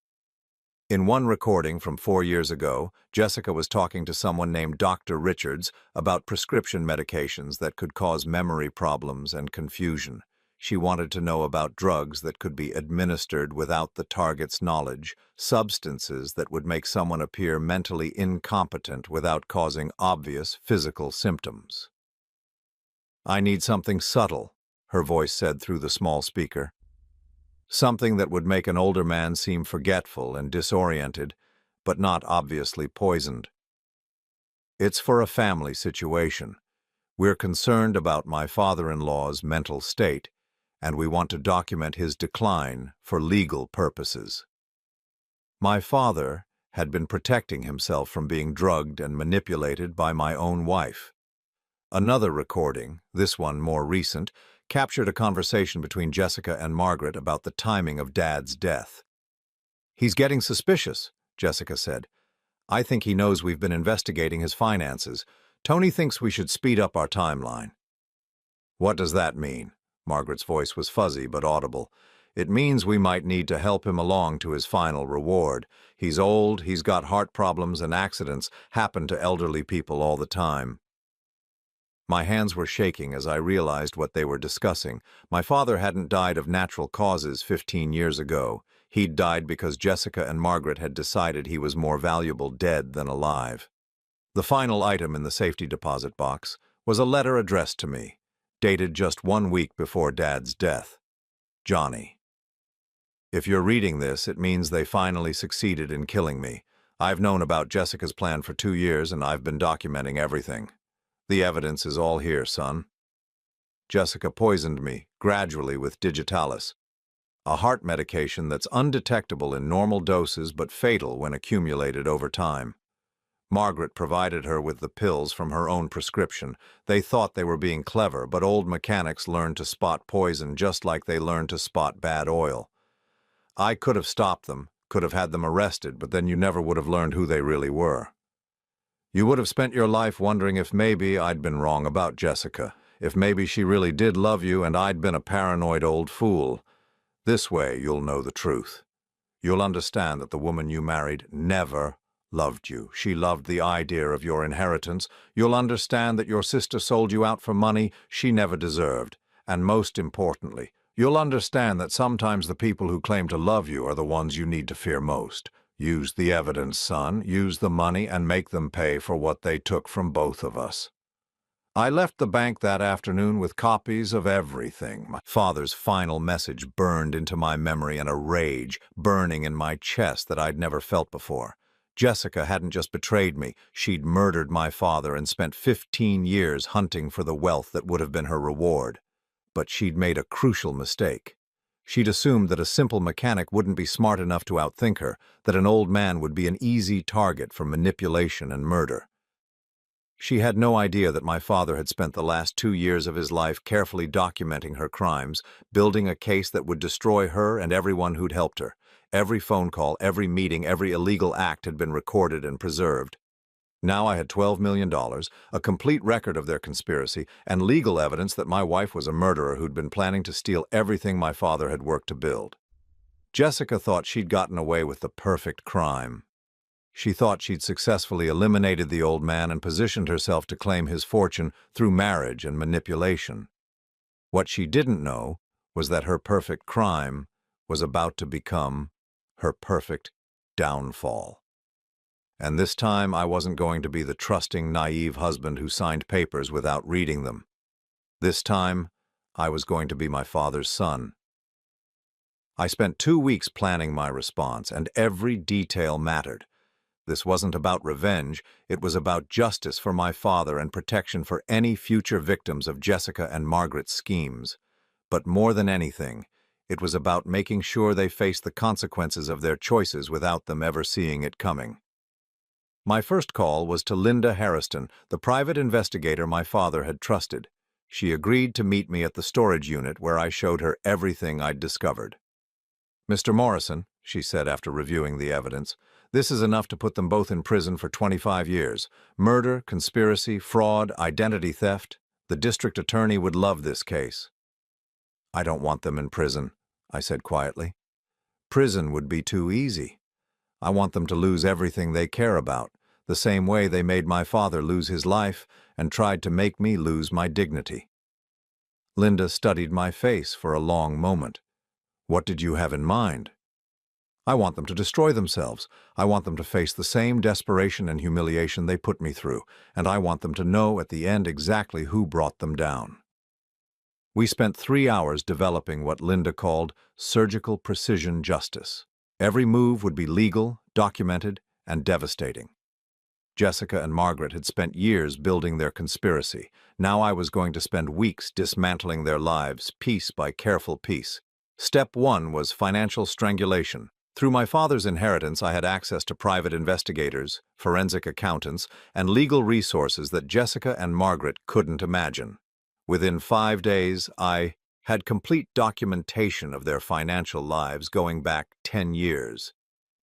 In one recording from 4 years ago, Jessica was talking to someone named Dr. Richards about prescription medications that could cause memory problems and confusion. She wanted to know about drugs that could be administered without the target's knowledge, substances that would make someone appear mentally incompetent without causing obvious physical symptoms. "I need something subtle," her voice said through the small speaker. "Something that would make an older man seem forgetful and disoriented, but not obviously poisoned. It's for a family situation. We're concerned about my father-in-law's mental state, and we want to document his decline for legal purposes." My father had been protecting himself from being drugged and manipulated by my own wife. Another recording, this one more recent, captured a conversation between Jessica and Margaret about the timing of Dad's death. "He's getting suspicious," Jessica said. "I think he knows we've been investigating his finances. Tony thinks we should speed up our timeline." "What does that mean?" Margaret's voice was fuzzy but audible. "It means we might need to help him along to his final reward. He's old, he's got heart problems, and accidents happen to elderly people all the time." My hands were shaking as I realized what they were discussing. My father hadn't died of natural causes 15 years ago. He'd died because Jessica and Margaret had decided he was more valuable dead than alive. The final item in the safety deposit box was a letter addressed to me, dated just 1 week before Dad's death. "Johnny. If you're reading this, it means they finally succeeded in killing me. I've known about Jessica's plan for 2 years, and I've been documenting everything. The evidence is all here, son. Jessica poisoned me, gradually with digitalis, a heart medication that's undetectable in normal doses but fatal when accumulated over time. Margaret provided her with the pills from her own prescription. They thought they were being clever, but old mechanics learned to spot poison just like they learned to spot bad oil. I could have stopped them, could have had them arrested, but then you never would have learned who they really were. You would have spent your life wondering if maybe I'd been wrong about Jessica, if maybe she really did love you and I'd been a paranoid old fool. This way you'll know the truth. You'll understand that the woman you married never loved you. She loved the idea of your inheritance. You'll understand that your sister sold you out for money she never deserved. And most importantly, you'll understand that sometimes the people who claim to love you are the ones you need to fear most. Use the evidence, son. Use the money and make them pay for what they took from both of us." I left the bank that afternoon with copies of everything. My father's final message burned into my memory in a rage burning in my chest that I'd never felt before. Jessica hadn't just betrayed me, she'd murdered my father and spent 15 years hunting for the wealth that would have been her reward. But she'd made a crucial mistake. She'd assumed that a simple mechanic wouldn't be smart enough to outthink her, that an old man would be an easy target for manipulation and murder. She had no idea that my father had spent the last 2 years of his life carefully documenting her crimes, building a case that would destroy her and everyone who'd helped her. Every phone call, every meeting, every illegal act had been recorded and preserved. Now I had $12 million, a complete record of their conspiracy, and legal evidence that my wife was a murderer who'd been planning to steal everything my father had worked to build. Jessica thought she'd gotten away with the perfect crime. She thought she'd successfully eliminated the old man and positioned herself to claim his fortune through marriage and manipulation. What she didn't know was that her perfect crime was about to become her perfect downfall. And this time I wasn't going to be the trusting, naive husband who signed papers without reading them. This time, I was going to be my father's son. I spent 2 weeks planning my response, and every detail mattered. This wasn't about revenge, it was about justice for my father and protection for any future victims of Jessica and Margaret's schemes. But more than anything, it was about making sure they faced the consequences of their choices without them ever seeing it coming. My first call was to Linda Harriston, the private investigator my father had trusted. She agreed to meet me at the storage unit where I showed her everything I'd discovered. "Mr. Morrison," she said after reviewing the evidence, "this is enough to put them both in prison for 25 years. Murder, conspiracy, fraud, identity theft. The district attorney would love this case." "I don't want them in prison," I said quietly. "Prison would be too easy. I want them to lose everything they care about, the same way they made my father lose his life and tried to make me lose my dignity." Linda studied my face for a long moment. "What did you have in mind?" "I want them to destroy themselves. I want them to face the same desperation and humiliation they put me through, and I want them to know at the end exactly who brought them down." We spent 3 hours developing what Linda called surgical precision justice. Every move would be legal, documented, and devastating. Jessica and Margaret had spent years building their conspiracy. Now I was going to spend weeks dismantling their lives, piece by careful piece. Step 1 was financial strangulation. Through my father's inheritance, I had access to private investigators, forensic accountants, and legal resources that Jessica and Margaret couldn't imagine. Within 5 days, I had complete documentation of their financial lives going back 10 years.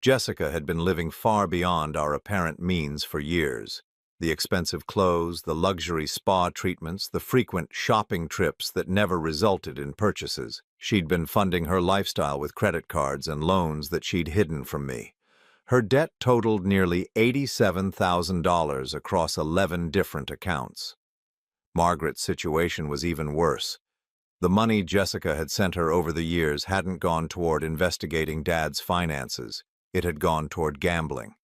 Jessica had been living far beyond our apparent means for years. The expensive clothes, the luxury spa treatments, the frequent shopping trips that never resulted in purchases. She'd been funding her lifestyle with credit cards and loans that she'd hidden from me. Her debt totaled nearly $87,000 across 11 different accounts. Margaret's situation was even worse. The money Jessica had sent her over the years hadn't gone toward investigating Dad's finances. It had gone toward gambling.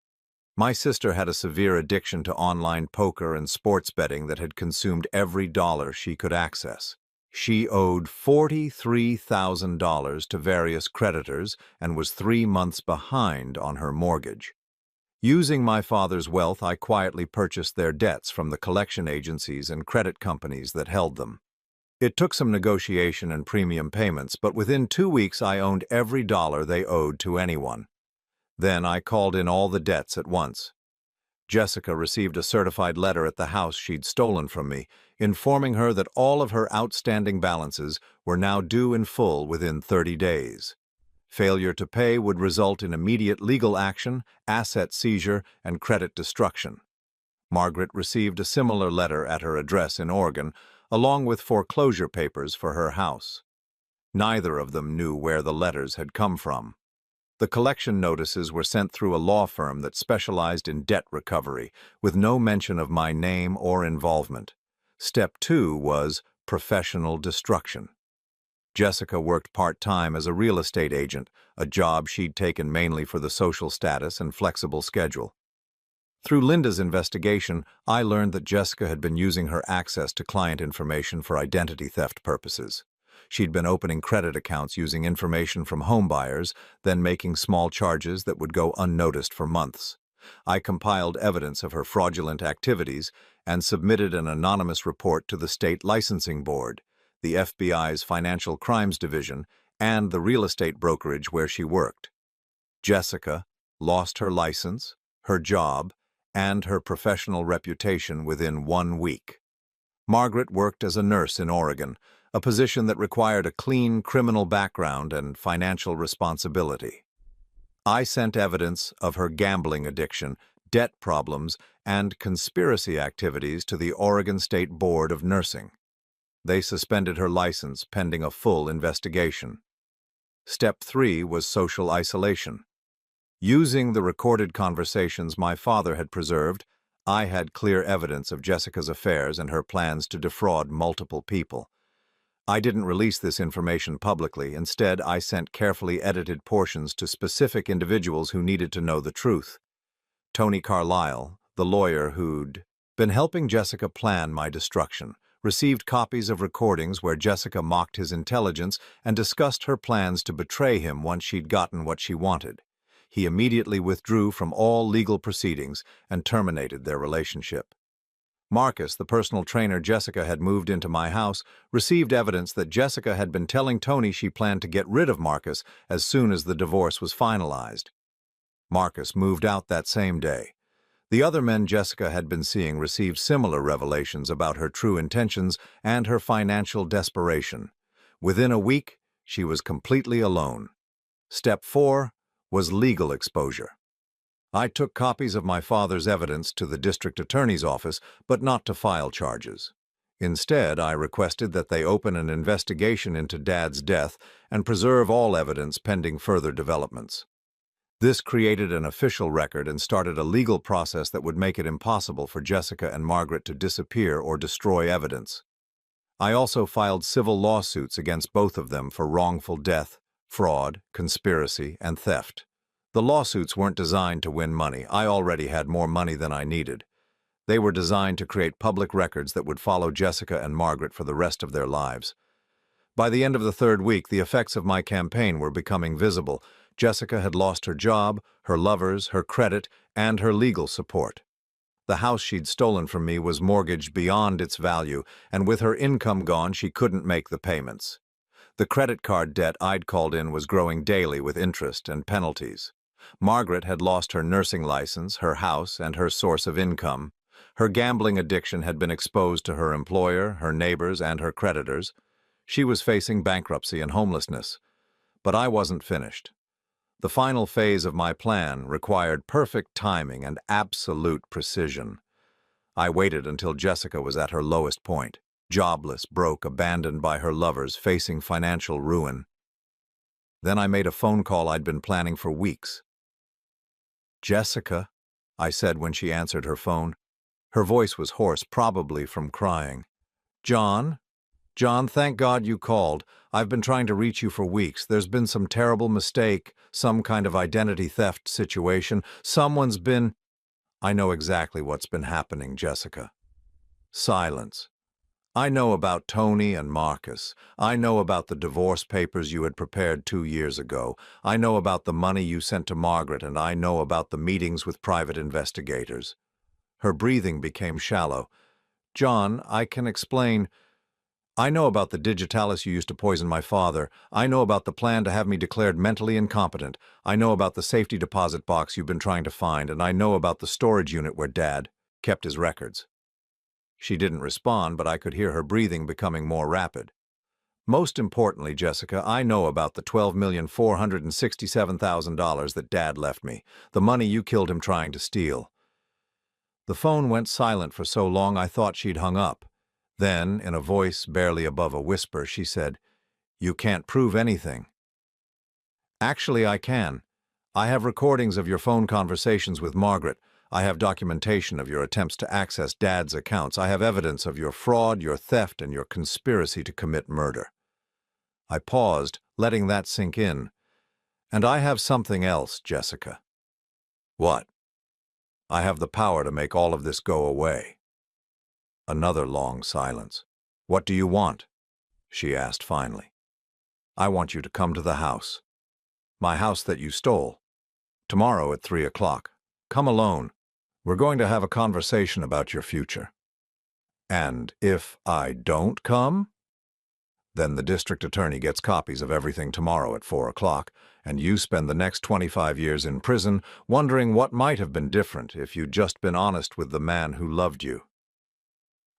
My sister had a severe addiction to online poker and sports betting that had consumed every dollar she could access. She owed $43,000 to various creditors and was 3 months behind on her mortgage. Using my father's wealth, I quietly purchased their debts from the collection agencies and credit companies that held them. It took some negotiation and premium payments, but within 2 weeks I owned every dollar they owed to anyone. Then I called in all the debts at once. Jessica received a certified letter at the house she'd stolen from me, informing her that all of her outstanding balances were now due in full within 30 days. Failure to pay would result in immediate legal action, asset seizure, and credit destruction. Margaret received a similar letter at her address in Oregon, along with foreclosure papers for her house. Neither of them knew where the letters had come from. The collection notices were sent through a law firm that specialized in debt recovery, with no mention of my name or involvement. Step 2 was professional destruction. Jessica worked part-time as a real estate agent, a job she'd taken mainly for the social status and flexible schedule. Through Linda's investigation, I learned that Jessica had been using her access to client information for identity theft purposes. She'd been opening credit accounts using information from home buyers, then making small charges that would go unnoticed for months. I compiled evidence of her fraudulent activities and submitted an anonymous report to the State Licensing Board, the FBI's Financial Crimes Division, and the real estate brokerage where she worked. Jessica lost her license, her job, and her professional reputation within 1 week. Margaret worked as a nurse in Oregon, a position that required a clean criminal background and financial responsibility. I sent evidence of her gambling addiction, debt problems, and conspiracy activities to the Oregon State Board of Nursing. They suspended her license pending a full investigation. Step 3 was social isolation. Using the recorded conversations my father had preserved, I had clear evidence of Jessica's affairs and her plans to defraud multiple people. I didn't release this information publicly. Instead, I sent carefully edited portions to specific individuals who needed to know the truth. Tony Carlisle, the lawyer who'd been helping Jessica plan my destruction, received copies of recordings where Jessica mocked his intelligence and discussed her plans to betray him once she'd gotten what she wanted. He immediately withdrew from all legal proceedings and terminated their relationship. Marcus, the personal trainer Jessica had moved into my house, received evidence that Jessica had been telling Tony she planned to get rid of Marcus as soon as the divorce was finalized. Marcus moved out that same day. The other men Jessica had been seeing received similar revelations about her true intentions and her financial desperation. Within a week, she was completely alone. Step 4 was legal exposure. I took copies of my father's evidence to the district attorney's office, but not to file charges. Instead, I requested that they open an investigation into Dad's death and preserve all evidence pending further developments. This created an official record and started a legal process that would make it impossible for Jessica and Margaret to disappear or destroy evidence. I also filed civil lawsuits against both of them for wrongful death, fraud, conspiracy, and theft. The lawsuits weren't designed to win money. I already had more money than I needed. They were designed to create public records that would follow Jessica and Margaret for the rest of their lives. By the end of the third week, the effects of my campaign were becoming visible. Jessica had lost her job, her lovers, her credit, and her legal support. The house she'd stolen from me was mortgaged beyond its value, and with her income gone, she couldn't make the payments. The credit card debt I'd called in was growing daily with interest and penalties. Margaret had lost her nursing license, her house, and her source of income. Her gambling addiction had been exposed to her employer, her neighbors, and her creditors. She was facing bankruptcy and homelessness. But I wasn't finished. The final phase of my plan required perfect timing and absolute precision. I waited until Jessica was at her lowest point, jobless, broke, abandoned by her lovers, facing financial ruin. Then I made a phone call I'd been planning for weeks. "Jessica," I said when she answered her phone. Her voice was hoarse, probably from crying. "John? John, thank God you called. I've been trying to reach you for weeks. There's been some terrible mistake, some kind of identity theft situation. Someone's been—" "I know exactly what's been happening, Jessica." Silence. "I know about Tony and Marcus. I know about the divorce papers you had prepared 2 years ago. I know about the money you sent to Margaret, and I know about the meetings with private investigators." Her breathing became shallow. "John, I can explain. I know about the digitalis you used to poison my father. I know about the plan to have me declared mentally incompetent. I know about the safety deposit box you've been trying to find, and I know about the storage unit where Dad kept his records." She didn't respond, but I could hear her breathing becoming more rapid. "Most importantly, Jessica, I know about the $12,467,000 that Dad left me, the money you killed him trying to steal." The phone went silent for so long I thought she'd hung up. Then, in a voice barely above a whisper, she said, "You can't prove anything." "Actually, I can. I have recordings of your phone conversations with Margaret. I have documentation of your attempts to access Dad's accounts. I have evidence of your fraud, your theft, and your conspiracy to commit murder." I paused, letting that sink in. "And I have something else, Jessica." "What?" "I have the power to make all of this go away." Another long silence. "What do you want?" she asked finally. "I want you to come to the house. My house that you stole. Tomorrow at 3 o'clock. Come alone. We're going to have a conversation about your future." "And if I don't come?" "Then the district attorney gets copies of everything tomorrow at 4 o'clock, and you spend the next 25 years in prison wondering what might have been different if you'd just been honest with the man who loved you."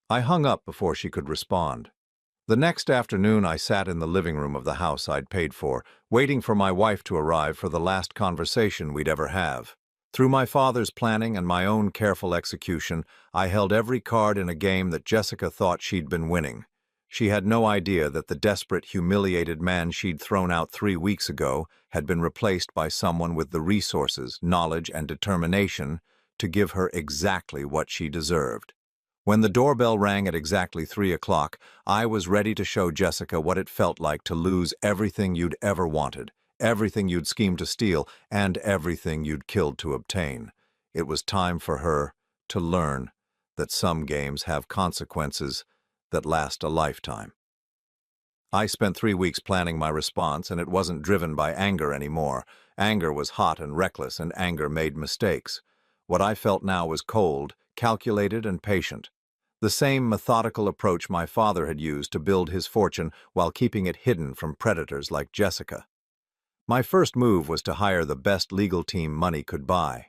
I hung up before she could respond. The next afternoon I sat in the living room of the house I'd paid for, waiting for my wife to arrive for the last conversation we'd ever have. Through my father's planning and my own careful execution, I held every card in a game that Jessica thought she'd been winning. She had no idea that the desperate, humiliated man she'd thrown out 3 weeks ago had been replaced by someone with the resources, knowledge, and determination to give her exactly what she deserved. When the doorbell rang at exactly 3 o'clock, I was ready to show Jessica what it felt like to lose everything you'd ever wanted, everything you'd schemed to steal, and everything you'd killed to obtain. It was time for her to learn that some games have consequences that last a lifetime. I spent 3 weeks planning my response, and it wasn't driven by anger anymore. Anger was hot and reckless, and anger made mistakes. What I felt now was cold, calculated, and patient. The same methodical approach my father had used to build his fortune while keeping it hidden from predators like Jessica. My first move was to hire the best legal team money could buy.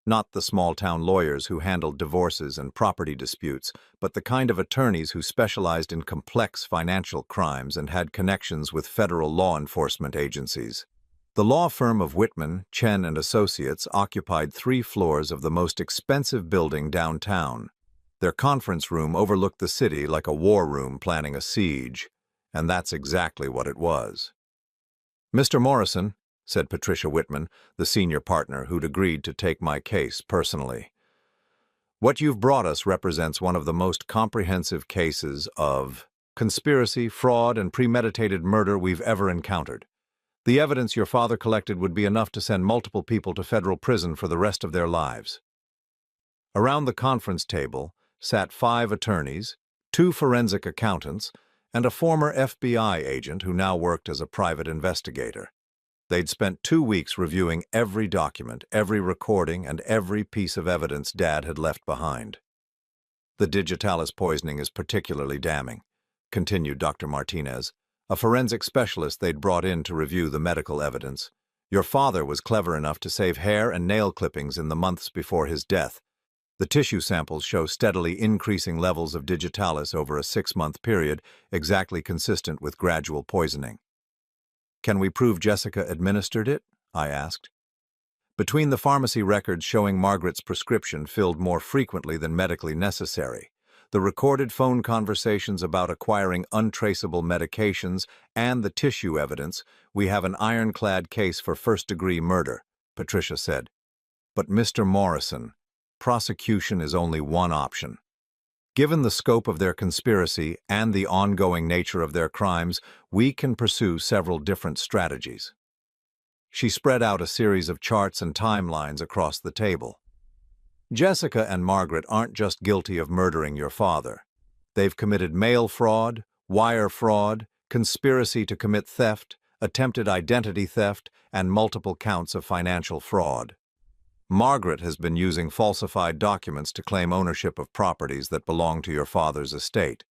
Not the small-town lawyers who handled divorces and property disputes, but the kind of attorneys who specialized in complex financial crimes and had connections with federal law enforcement agencies. The law firm of Whitman, Chen and Associates occupied 3 floors of the most expensive building downtown. Their conference room overlooked the city like a war room planning a siege, and that's exactly what it was. "Mr. Morrison," said Patricia Whitman, the senior partner who'd agreed to take my case personally, "what you've brought us represents one of the most comprehensive cases of conspiracy, fraud, and premeditated murder we've ever encountered. The evidence your father collected would be enough to send multiple people to federal prison for the rest of their lives." Around the conference table sat 5 attorneys, 2 forensic accountants, and a former FBI agent who now worked as a private investigator. They'd spent 2 weeks reviewing every document, every recording, and every piece of evidence Dad had left behind. "The digitalis poisoning is particularly damning," continued Dr. Martinez, a forensic specialist they'd brought in to review the medical evidence. "Your father was clever enough to save hair and nail clippings in the months before his death. The tissue samples show steadily increasing levels of digitalis over a 6-month period, exactly consistent with gradual poisoning." "Can we prove Jessica administered it?" I asked. "Between the pharmacy records showing Margaret's prescription filled more frequently than medically necessary, the recorded phone conversations about acquiring untraceable medications, and the tissue evidence, we have an ironclad case for first-degree murder," Patricia said. "But Mr. Morrison, prosecution is only one option. Given the scope of their conspiracy and the ongoing nature of their crimes, we can pursue several different strategies." She spread out a series of charts and timelines across the table. "Jessica and Margaret aren't just guilty of murdering your father. They've committed mail fraud, wire fraud, conspiracy to commit theft, attempted identity theft, and multiple counts of financial fraud. Margaret has been using falsified documents to claim ownership of properties that belong to your father's estate.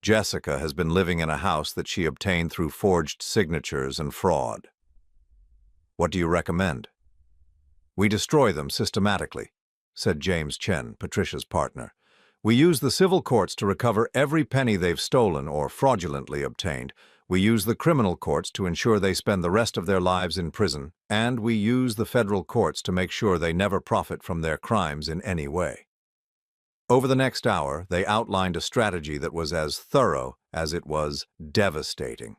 Jessica has been living in a house that she obtained through forged signatures and fraud. What do you recommend?" "We destroy them systematically," said James Chen, Patricia's partner. "We use the civil courts to recover every penny they've stolen or fraudulently obtained. We use the criminal courts to ensure they spend the rest of their lives in prison, and we use the federal courts to make sure they never profit from their crimes in any way." Over the next hour, they outlined a strategy that was as thorough as it was devastating.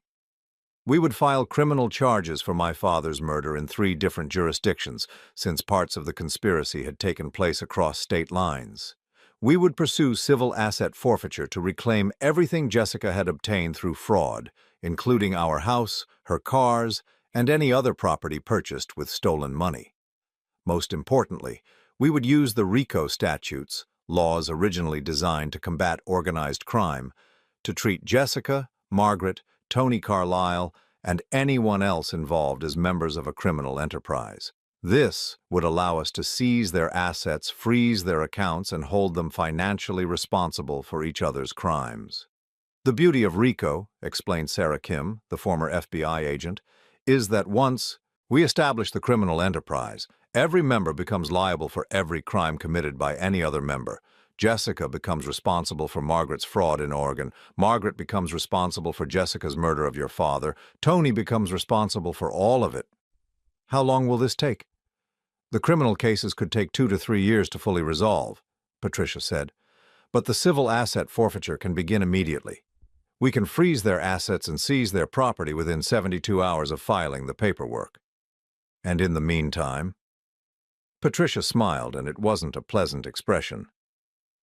"We would file criminal charges for my father's murder in 3 different jurisdictions, since parts of the conspiracy had taken place across state lines. We would pursue civil asset forfeiture to reclaim everything Jessica had obtained through fraud, including our house, her cars, and any other property purchased with stolen money. Most importantly, we would use the RICO statutes, laws originally designed to combat organized crime, to treat Jessica, Margaret, Tony Carlisle, and anyone else involved as members of a criminal enterprise. This would allow us to seize their assets, freeze their accounts, and hold them financially responsible for each other's crimes. The beauty of RICO," explained Sarah Kim, the former FBI agent, "is that once we establish the criminal enterprise, every member becomes liable for every crime committed by any other member. Jessica becomes responsible for Margaret's fraud in Oregon. Margaret becomes responsible for Jessica's murder of your father. Tony becomes responsible for all of it." "How long will this take?" "The criminal cases could take 2 to 3 years to fully resolve," Patricia said, "but the civil asset forfeiture can begin immediately. We can freeze their assets and seize their property within 72 hours of filing the paperwork." "And in the meantime?" Patricia smiled, and it wasn't a pleasant expression.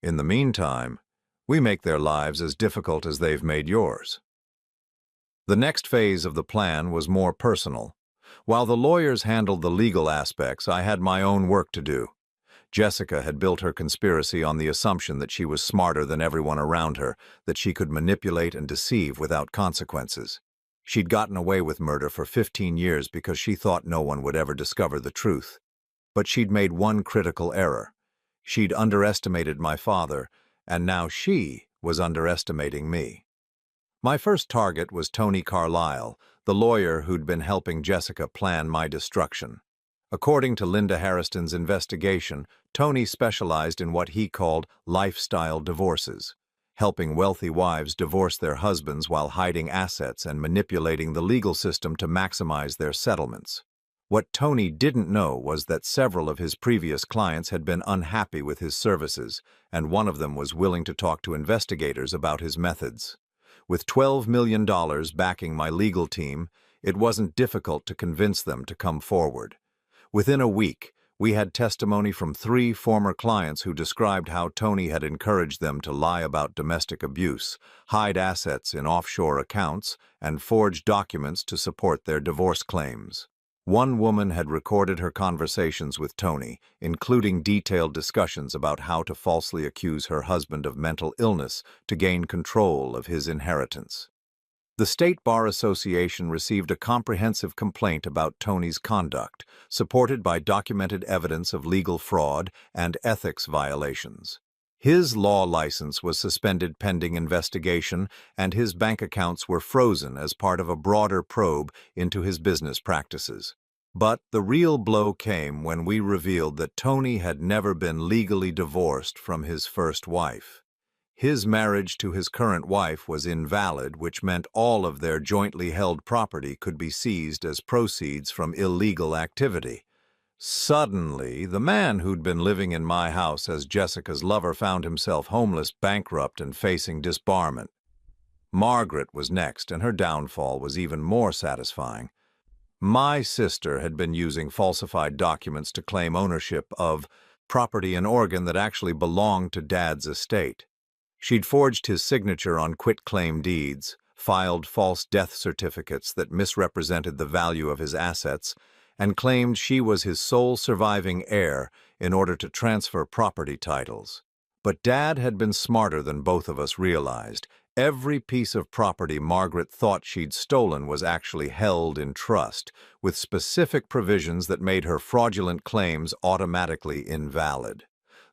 "In the meantime, we make their lives as difficult as they've made yours." The next phase of the plan was more personal. While the lawyers handled the legal aspects, I had my own work to do. Jessica had built her conspiracy on the assumption that she was smarter than everyone around her, that she could manipulate and deceive without consequences. She'd gotten away with murder for 15 years because she thought no one would ever discover the truth. But she'd made one critical error. She'd underestimated my father, and now she was underestimating me. My first target was Tony Carlisle, the lawyer who'd been helping Jessica plan my destruction. According to Linda Harriston's investigation, Tony specialized in what he called lifestyle divorces, helping wealthy wives divorce their husbands while hiding assets and manipulating the legal system to maximize their settlements. What Tony didn't know was that several of his previous clients had been unhappy with his services, and one of them was willing to talk to investigators about his methods. With $12 million backing my legal team, it wasn't difficult to convince them to come forward. Within a week, we had testimony from 3 former clients who described how Tony had encouraged them to lie about domestic abuse, hide assets in offshore accounts, and forge documents to support their divorce claims. One woman had recorded her conversations with Tony, including detailed discussions about how to falsely accuse her husband of mental illness to gain control of his inheritance. The State Bar Association received a comprehensive complaint about Tony's conduct, supported by documented evidence of legal fraud and ethics violations. His law license was suspended pending investigation, and his bank accounts were frozen as part of a broader probe into his business practices. But the real blow came when we revealed that Tony had never been legally divorced from his first wife. His marriage to his current wife was invalid, which meant all of their jointly held property could be seized as proceeds from illegal activity. Suddenly, the man who'd been living in my house as Jessica's lover found himself homeless, bankrupt, and facing disbarment. Margaret was next, and her downfall was even more satisfying. My sister had been using falsified documents to claim ownership of property in Oregon that actually belonged to Dad's estate. She'd forged his signature on quitclaim deeds, filed false death certificates that misrepresented the value of his assets, and claimed she was his sole surviving heir in order to transfer property titles. But Dad had been smarter than both of us realized. Every piece of property Margaret thought she'd stolen was actually held in trust, with specific provisions that made her fraudulent claims automatically invalid.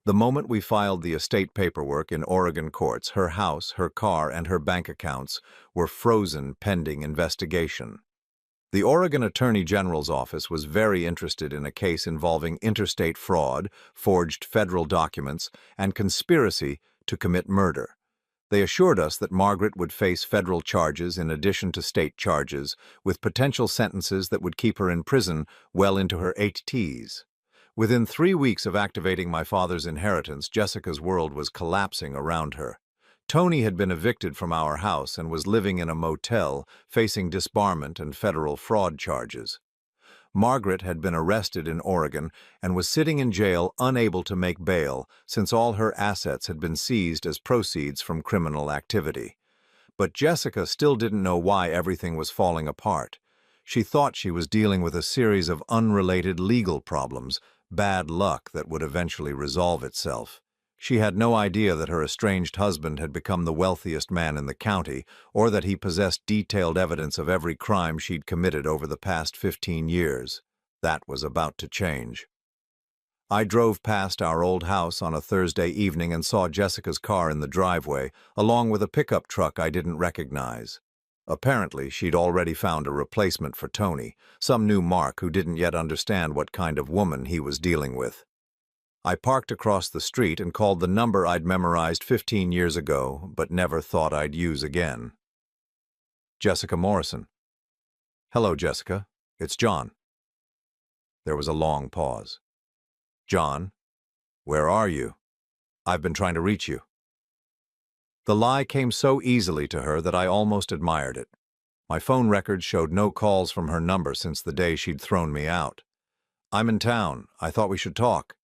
The moment we filed the estate paperwork in Oregon courts, her house, her car, and her bank accounts were frozen pending investigation. The Oregon Attorney General's office was very interested in a case involving interstate fraud, forged federal documents, and conspiracy to commit murder. They assured us that Margaret would face federal charges in addition to state charges, with potential sentences that would keep her in prison well into her 80s. Within 3 weeks of activating my father's inheritance, Jessica's world was collapsing around her. Tony had been evicted from our house and was living in a motel, facing disbarment and federal fraud charges. Margaret had been arrested in Oregon and was sitting in jail unable to make bail since all her assets had been seized as proceeds from criminal activity. But Jessica still didn't know why everything was falling apart. She thought she was dealing with a series of unrelated legal problems, bad luck that would eventually resolve itself. She had no idea that her estranged husband had become the wealthiest man in the county, or that he possessed detailed evidence of every crime she'd committed over the past 15 years. That was about to change. I drove past our old house on a Thursday evening and saw Jessica's car in the driveway, along with a pickup truck I didn't recognize. Apparently, she'd already found a replacement for Tony, some new mark who didn't yet understand what kind of woman he was dealing with. I parked across the street and called the number I'd memorized 15 years ago, but never thought I'd use again. Jessica Morrison. Hello, Jessica. It's John. There was a long pause. John, where are you? I've been trying to reach you. The lie came so easily to her that I almost admired it. My phone records showed no calls from her number since the day she'd thrown me out. I'm in town. I thought we should talk.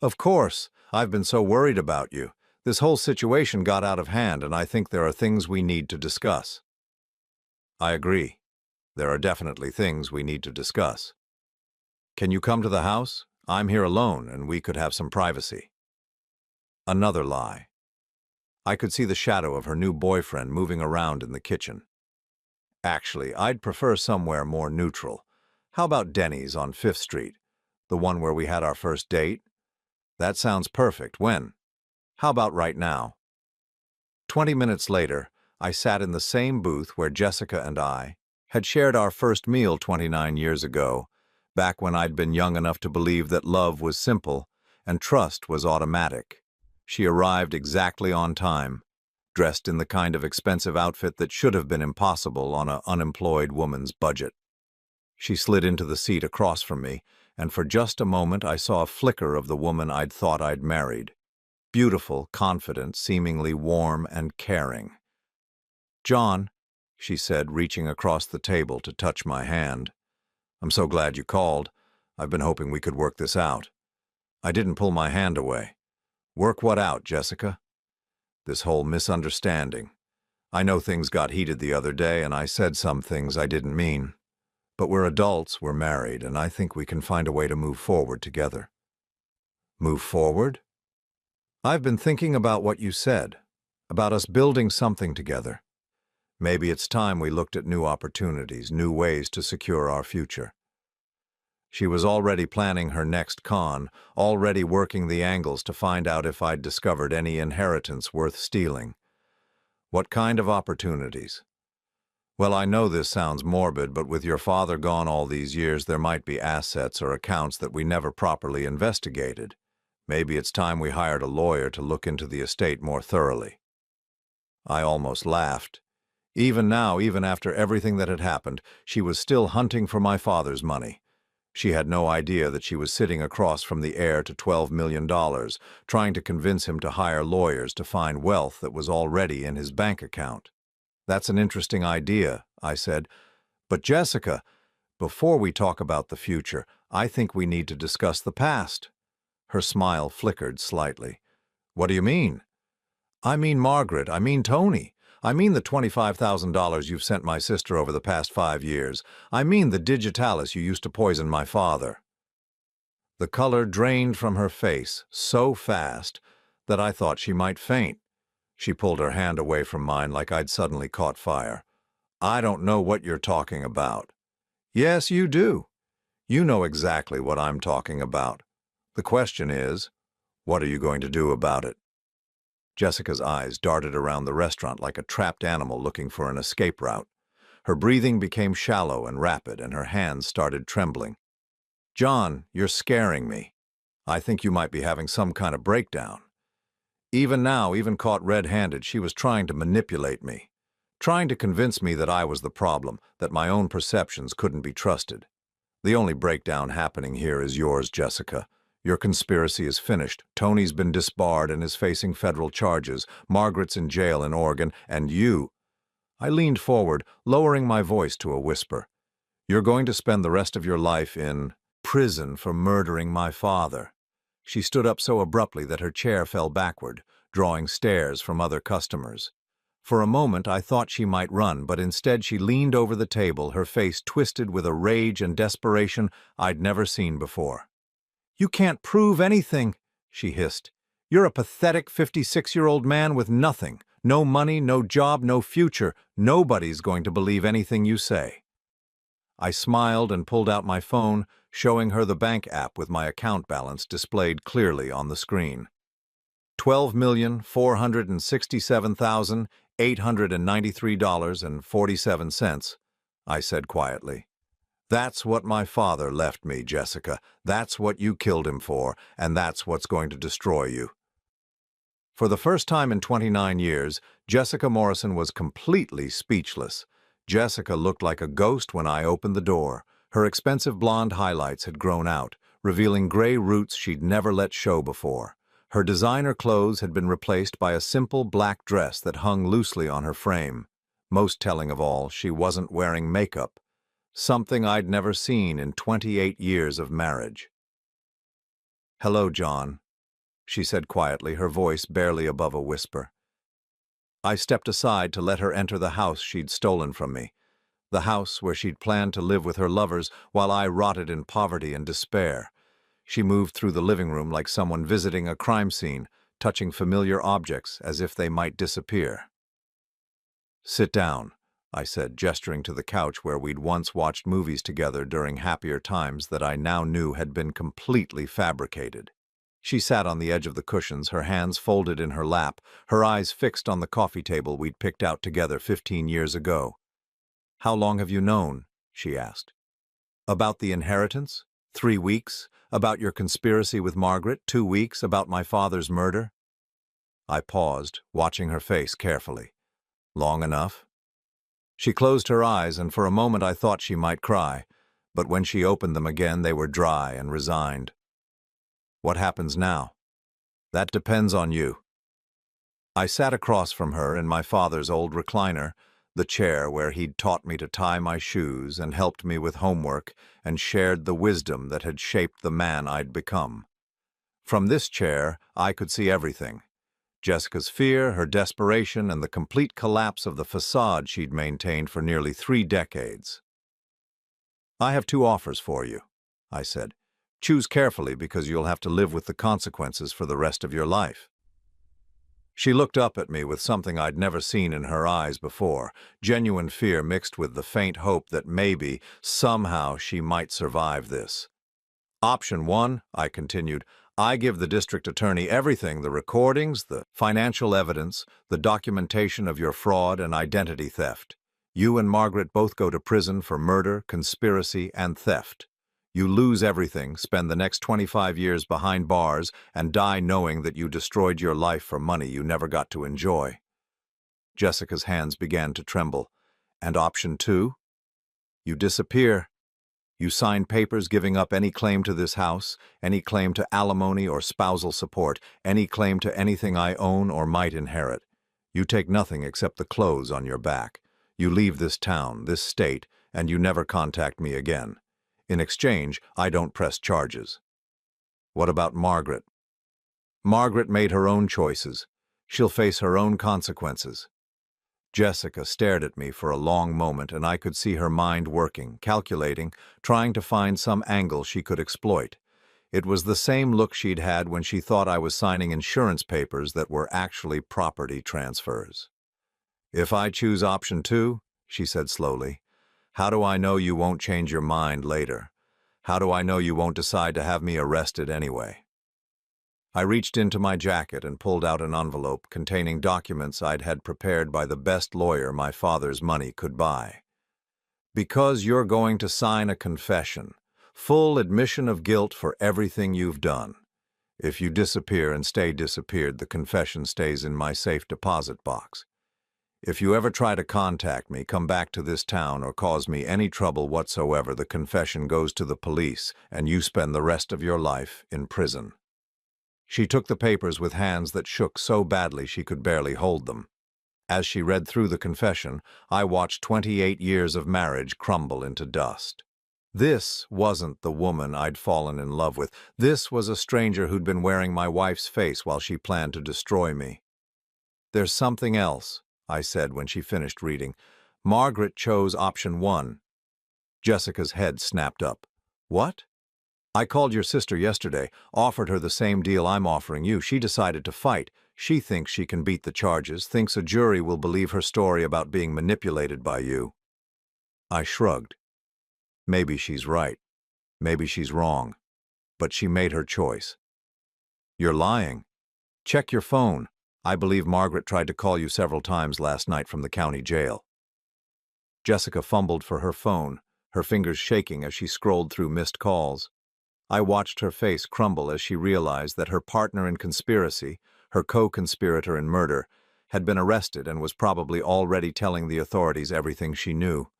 Of course. I've been so worried about you. This whole situation got out of hand, and I think there are things we need to discuss. I agree. There are definitely things we need to discuss. Can you come to the house? I'm here alone and we could have some privacy. Another lie. I could see the shadow of her new boyfriend moving around in the kitchen. Actually, I'd prefer somewhere more neutral. How about Denny's on 5th Street? The one where we had our first date? That sounds perfect. When? How about right now? 20 minutes later, I sat in the same booth where Jessica and I had shared our first meal 29 years ago, back when I'd been young enough to believe that love was simple and trust was automatic. She arrived exactly on time, dressed in the kind of expensive outfit that should have been impossible on an unemployed woman's budget. She slid into the seat across from me, and for just a moment I saw a flicker of the woman I'd thought I'd married. Beautiful, confident, seemingly warm and caring. "John," she said, reaching across the table to touch my hand. "I'm so glad you called. I've been hoping we could work this out." I didn't pull my hand away. "Work what out, Jessica?" "This whole misunderstanding. I know things got heated the other day and I said some things I didn't mean. But we're adults, we're married, and I think we can find a way to move forward together." "Move forward?" "I've been thinking about what you said, about us building something together. Maybe it's time we looked at new opportunities, new ways to secure our future." She was already planning her next con, already working the angles to find out if I'd discovered any inheritance worth stealing. "What kind of opportunities?" "Well, I know this sounds morbid, but with your father gone all these years, there might be assets or accounts that we never properly investigated. Maybe it's time we hired a lawyer to look into the estate more thoroughly." I almost laughed. Even now, even after everything that had happened, she was still hunting for my father's money. She had no idea that she was sitting across from the heir to $12 million, trying to convince him to hire lawyers to find wealth that was already in his bank account. "That's an interesting idea," I said. "But Jessica, before we talk about the future, I think we need to discuss the past." Her smile flickered slightly. "What do you mean?" "I mean Margaret, I mean Tony. I mean the $25,000 you've sent my sister over the past 5 years. I mean the digitalis you used to poison my father." The color drained from her face so fast that I thought she might faint. She pulled her hand away from mine like I'd suddenly caught fire. "I don't know what you're talking about." "Yes, you do. You know exactly what I'm talking about. The question is, what are you going to do about it?" Jessica's eyes darted around the restaurant like a trapped animal looking for an escape route. Her breathing became shallow and rapid, and her hands started trembling. "John, you're scaring me. I think you might be having some kind of breakdown." Even now, even caught red-handed, she was trying to manipulate me, trying to convince me that I was the problem, that my own perceptions couldn't be trusted. "The only breakdown happening here is yours, Jessica. Your conspiracy is finished. Tony's been disbarred and is facing federal charges. Margaret's in jail in Oregon, and you—" I leaned forward, lowering my voice to a whisper. "You're going to spend the rest of your life in prison for murdering my father." She stood up so abruptly that her chair fell backward, drawing stares from other customers. For a moment I thought she might run, but instead she leaned over the table, her face twisted with a rage and desperation I'd never seen before. "You can't prove anything," she hissed. "You're a pathetic 56-year-old man with nothing. No money, no job, no future. Nobody's going to believe anything you say." I smiled and pulled out my phone, showing her the bank app with my account balance displayed clearly on the screen. $12,467,893.47, I said quietly. "That's what my father left me, Jessica. That's what you killed him for, and that's what's going to destroy you." For the first time in 29 years, Jessica Morrison was completely speechless. Jessica looked like a ghost when I opened the door. Her expensive blonde highlights had grown out, revealing gray roots she'd never let show before. Her designer clothes had been replaced by a simple black dress that hung loosely on her frame. Most telling of all, she wasn't wearing makeup, something I'd never seen in 28 years of marriage. "Hello, John," she said quietly, her voice barely above a whisper. I stepped aside to let her enter the house she'd stolen from me, the house where she'd planned to live with her lovers while I rotted in poverty and despair. She moved through the living room like someone visiting a crime scene, touching familiar objects as if they might disappear. "Sit down," I said, gesturing to the couch where we'd once watched movies together during happier times that I now knew had been completely fabricated. She sat on the edge of the cushions, her hands folded in her lap, her eyes fixed on the coffee table we'd picked out together 15 years ago. "How long have you known?" she asked. "About the inheritance? 3 weeks? About your conspiracy with Margaret? 2 weeks? About my father's murder?" I paused, watching her face carefully. "Long enough?" She closed her eyes, and for a moment I thought she might cry, but when she opened them again, they were dry and resigned. "What happens now?" "That depends on you." I sat across from her in my father's old recliner, the chair where he'd taught me to tie my shoes and helped me with homework and shared the wisdom that had shaped the man I'd become. From this chair, I could see everything. Jessica's fear, her desperation, and the complete collapse of the facade she'd maintained for nearly 3 decades. "I have 2 offers for you," I said. "Choose carefully because you'll have to live with the consequences for the rest of your life." She looked up at me with something I'd never seen in her eyes before, genuine fear mixed with the faint hope that maybe, somehow, she might survive this. "Option 1, I continued, "I give the district attorney everything, the recordings, the financial evidence, the documentation of your fraud and identity theft. You and Margaret both go to prison for murder, conspiracy, and theft. You lose everything, spend the next 25 years behind bars, and die knowing that you destroyed your life for money you never got to enjoy." Jessica's hands began to tremble. "And option 2? You disappear. You sign papers giving up any claim to this house, any claim to alimony or spousal support, any claim to anything I own or might inherit. You take nothing except the clothes on your back. You leave this town, this state, and you never contact me again. In exchange, I don't press charges." "What about Margaret?" "Margaret made her own choices. She'll face her own consequences." Jessica stared at me for a long moment, and I could see her mind working, calculating, trying to find some angle she could exploit. It was the same look she'd had when she thought I was signing insurance papers that were actually property transfers. "If I choose option 2, she said slowly, "how do I know you won't change your mind later? How do I know you won't decide to have me arrested anyway?" I reached into my jacket and pulled out an envelope containing documents I'd had prepared by the best lawyer my father's money could buy. "Because you're going to sign a confession, full admission of guilt for everything you've done. If you disappear and stay disappeared, the confession stays in my safe deposit box. If you ever try to contact me, come back to this town, or cause me any trouble whatsoever, the confession goes to the police, and you spend the rest of your life in prison." She took the papers with hands that shook so badly she could barely hold them. As she read through the confession, I watched 28 years of marriage crumble into dust. This wasn't the woman I'd fallen in love with. This was a stranger who'd been wearing my wife's face while she planned to destroy me. "There's something else," I said when she finished reading. "Margaret chose option 1. Jessica's head snapped up. "What?" "I called your sister yesterday, offered her the same deal I'm offering you. She decided to fight. She thinks she can beat the charges, thinks a jury will believe her story about being manipulated by you." I shrugged. Maybe she's right. Maybe she's wrong. But she made her choice. "You're lying. Check your phone. I believe Margaret tried to call you several times last night from the county jail." Jessica fumbled for her phone, her fingers shaking as she scrolled through missed calls. I watched her face crumble as she realized that her partner in conspiracy, her co-conspirator in murder, had been arrested and was probably already telling the authorities everything she knew.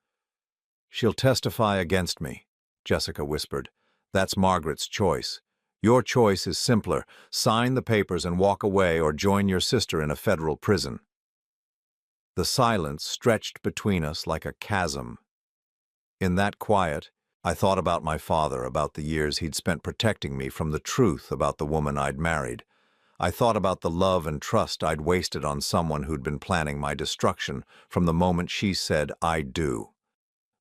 "She'll testify against me," Jessica whispered. "That's Margaret's choice. Your choice is simpler. Sign the papers and walk away, or join your sister in a federal prison." The silence stretched between us like a chasm. In that quiet, I thought about my father, about the years he'd spent protecting me from the truth about the woman I'd married. I thought about the love and trust I'd wasted on someone who'd been planning my destruction from the moment she said, "I do."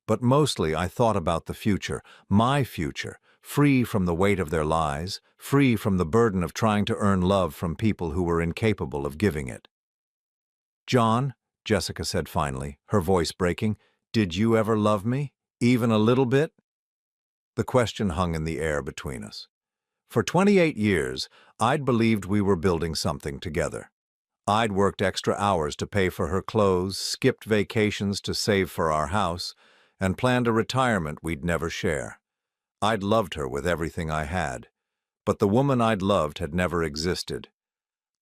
But mostly I thought about the future, my future, free from the weight of their lies, free from the burden of trying to earn love from people who were incapable of giving it. "John," Jessica said finally, her voice breaking, "did you ever love me? Even a little bit?" The question hung in the air between us. For 28 years, I'd believed we were building something together. I'd worked extra hours to pay for her clothes, skipped vacations to save for our house, and planned a retirement we'd never share. I'd loved her with everything I had, but the woman I'd loved had never existed.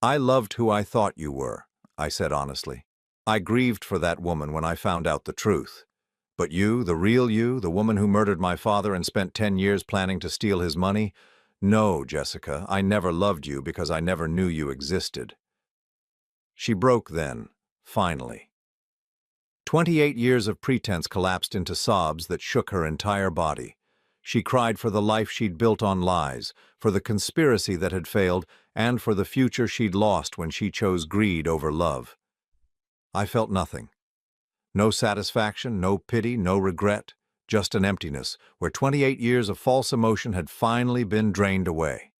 "I loved who I thought you were," I said honestly. "I grieved for that woman when I found out the truth. But you, the real you, the woman who murdered my father and spent 10 years planning to steal his money? No, Jessica, I never loved you because I never knew you existed." She broke then, finally. 28 years of pretense collapsed into sobs that shook her entire body. She cried for the life she'd built on lies, for the conspiracy that had failed, and for the future she'd lost when she chose greed over love. I felt nothing. No satisfaction, no pity, no regret, just an emptiness where 28 years of false emotion had finally been drained away.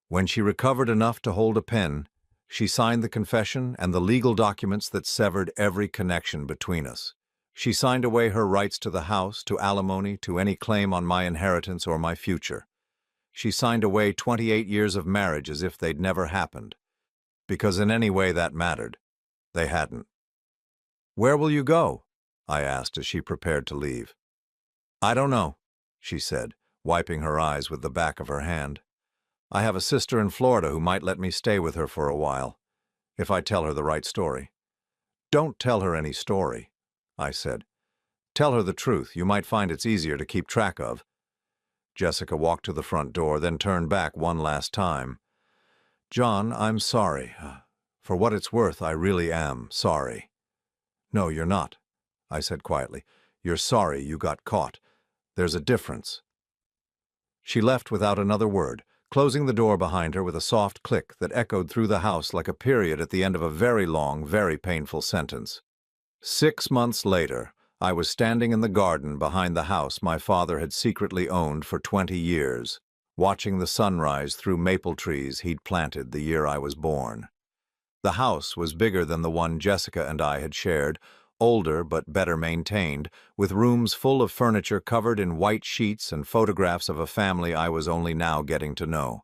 When she recovered enough to hold a pen, she signed the confession and the legal documents that severed every connection between us. She signed away her rights to the house, to alimony, to any claim on my inheritance or my future. She signed away 28 years of marriage as if they'd never happened. Because in any way that mattered, they hadn't. "Where will you go?" I asked as she prepared to leave. "I don't know," she said, wiping her eyes with the back of her hand. "I have a sister in Florida who might let me stay with her for a while, if I tell her the right story." "Don't tell her any story," I said. "Tell her the truth. You might find it's easier to keep track of." Jessica walked to the front door, then turned back one last time. "John, I'm sorry. For what it's worth, I really am sorry." "No, you're not," I said quietly. "You're sorry you got caught. There's a difference." She left without another word, closing the door behind her with a soft click that echoed through the house like a period at the end of a very long, very painful sentence. 6 months later, I was standing in the garden behind the house my father had secretly owned for 20 years, watching the sunrise through maple trees he'd planted the year I was born. The house was bigger than the one Jessica and I had shared, older but better maintained, with rooms full of furniture covered in white sheets and photographs of a family I was only now getting to know.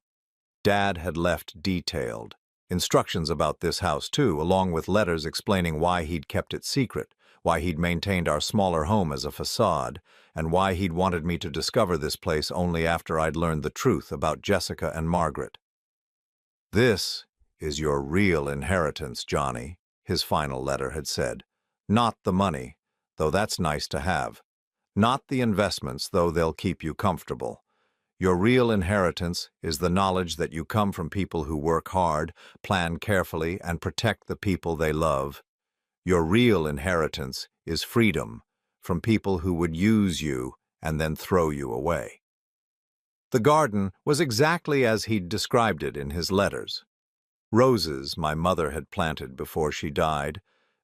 Dad had left detailed instructions about this house too, along with letters explaining why he'd kept it secret, why he'd maintained our smaller home as a facade, and why he'd wanted me to discover this place only after I'd learned the truth about Jessica and Margaret. "This is your real inheritance, Johnny," his final letter had said. "Not the money, though that's nice to have. Not the investments, though they'll keep you comfortable. Your real inheritance is the knowledge that you come from people who work hard, plan carefully, and protect the people they love. Your real inheritance is freedom from people who would use you and then throw you away." The garden was exactly as he'd described it in his letters. Roses my mother had planted before she died,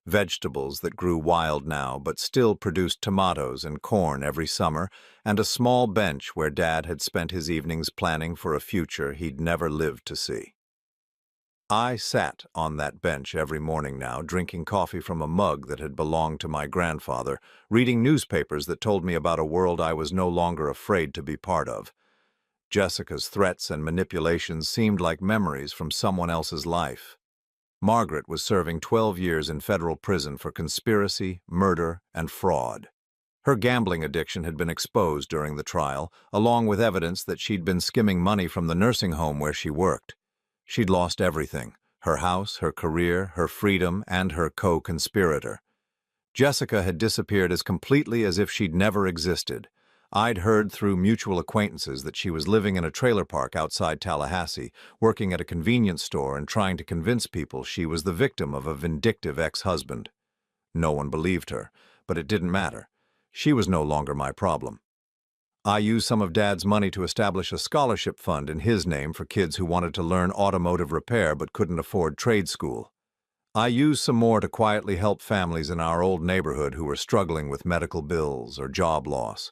vegetables that grew wild now but still produced tomatoes and corn every summer, and a small bench where Dad had spent his evenings planning for a future he'd never lived to see. I sat on that bench every morning now, drinking coffee from a mug that had belonged to my grandfather, reading newspapers that told me about a world I was no longer afraid to be part of. Jessica's threats and manipulations seemed like memories from someone else's life. Margaret was serving 12 years in federal prison for conspiracy, murder, and fraud. Her gambling addiction had been exposed during the trial, along with evidence that she'd been skimming money from the nursing home where she worked. She'd lost everything: her house, her career, her freedom, and her co-conspirator. Jessica had disappeared as completely as if she'd never existed. I'd heard through mutual acquaintances that she was living in a trailer park outside Tallahassee, working at a convenience store and trying to convince people she was the victim of a vindictive ex-husband. No one believed her, but it didn't matter. She was no longer my problem. I used some of Dad's money to establish a scholarship fund in his name for kids who wanted to learn automotive repair but couldn't afford trade school. I used some more to quietly help families in our old neighborhood who were struggling with medical bills or job loss.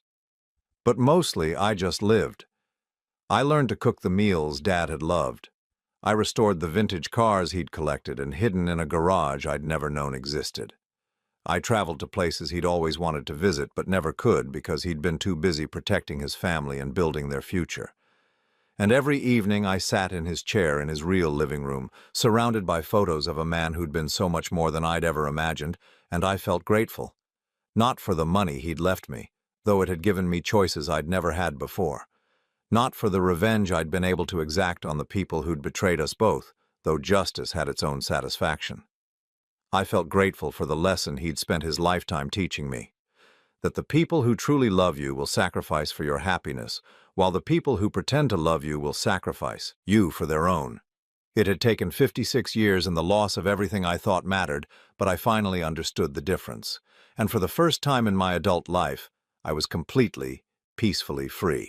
But mostly, I just lived. I learned to cook the meals Dad had loved. I restored the vintage cars he'd collected and hidden in a garage I'd never known existed. I traveled to places he'd always wanted to visit but never could because he'd been too busy protecting his family and building their future. And every evening I sat in his chair in his real living room, surrounded by photos of a man who'd been so much more than I'd ever imagined, and I felt grateful. Not for the money he'd left me, though it had given me choices I'd never had before. Not for the revenge I'd been able to exact on the people who'd betrayed us both, though justice had its own satisfaction. I felt grateful for the lesson he'd spent his lifetime teaching me, that the people who truly love you will sacrifice for your happiness, while the people who pretend to love you will sacrifice you for their own. It had taken 56 years and the loss of everything I thought mattered, but I finally understood the difference. And for the first time in my adult life, I was completely, peacefully free.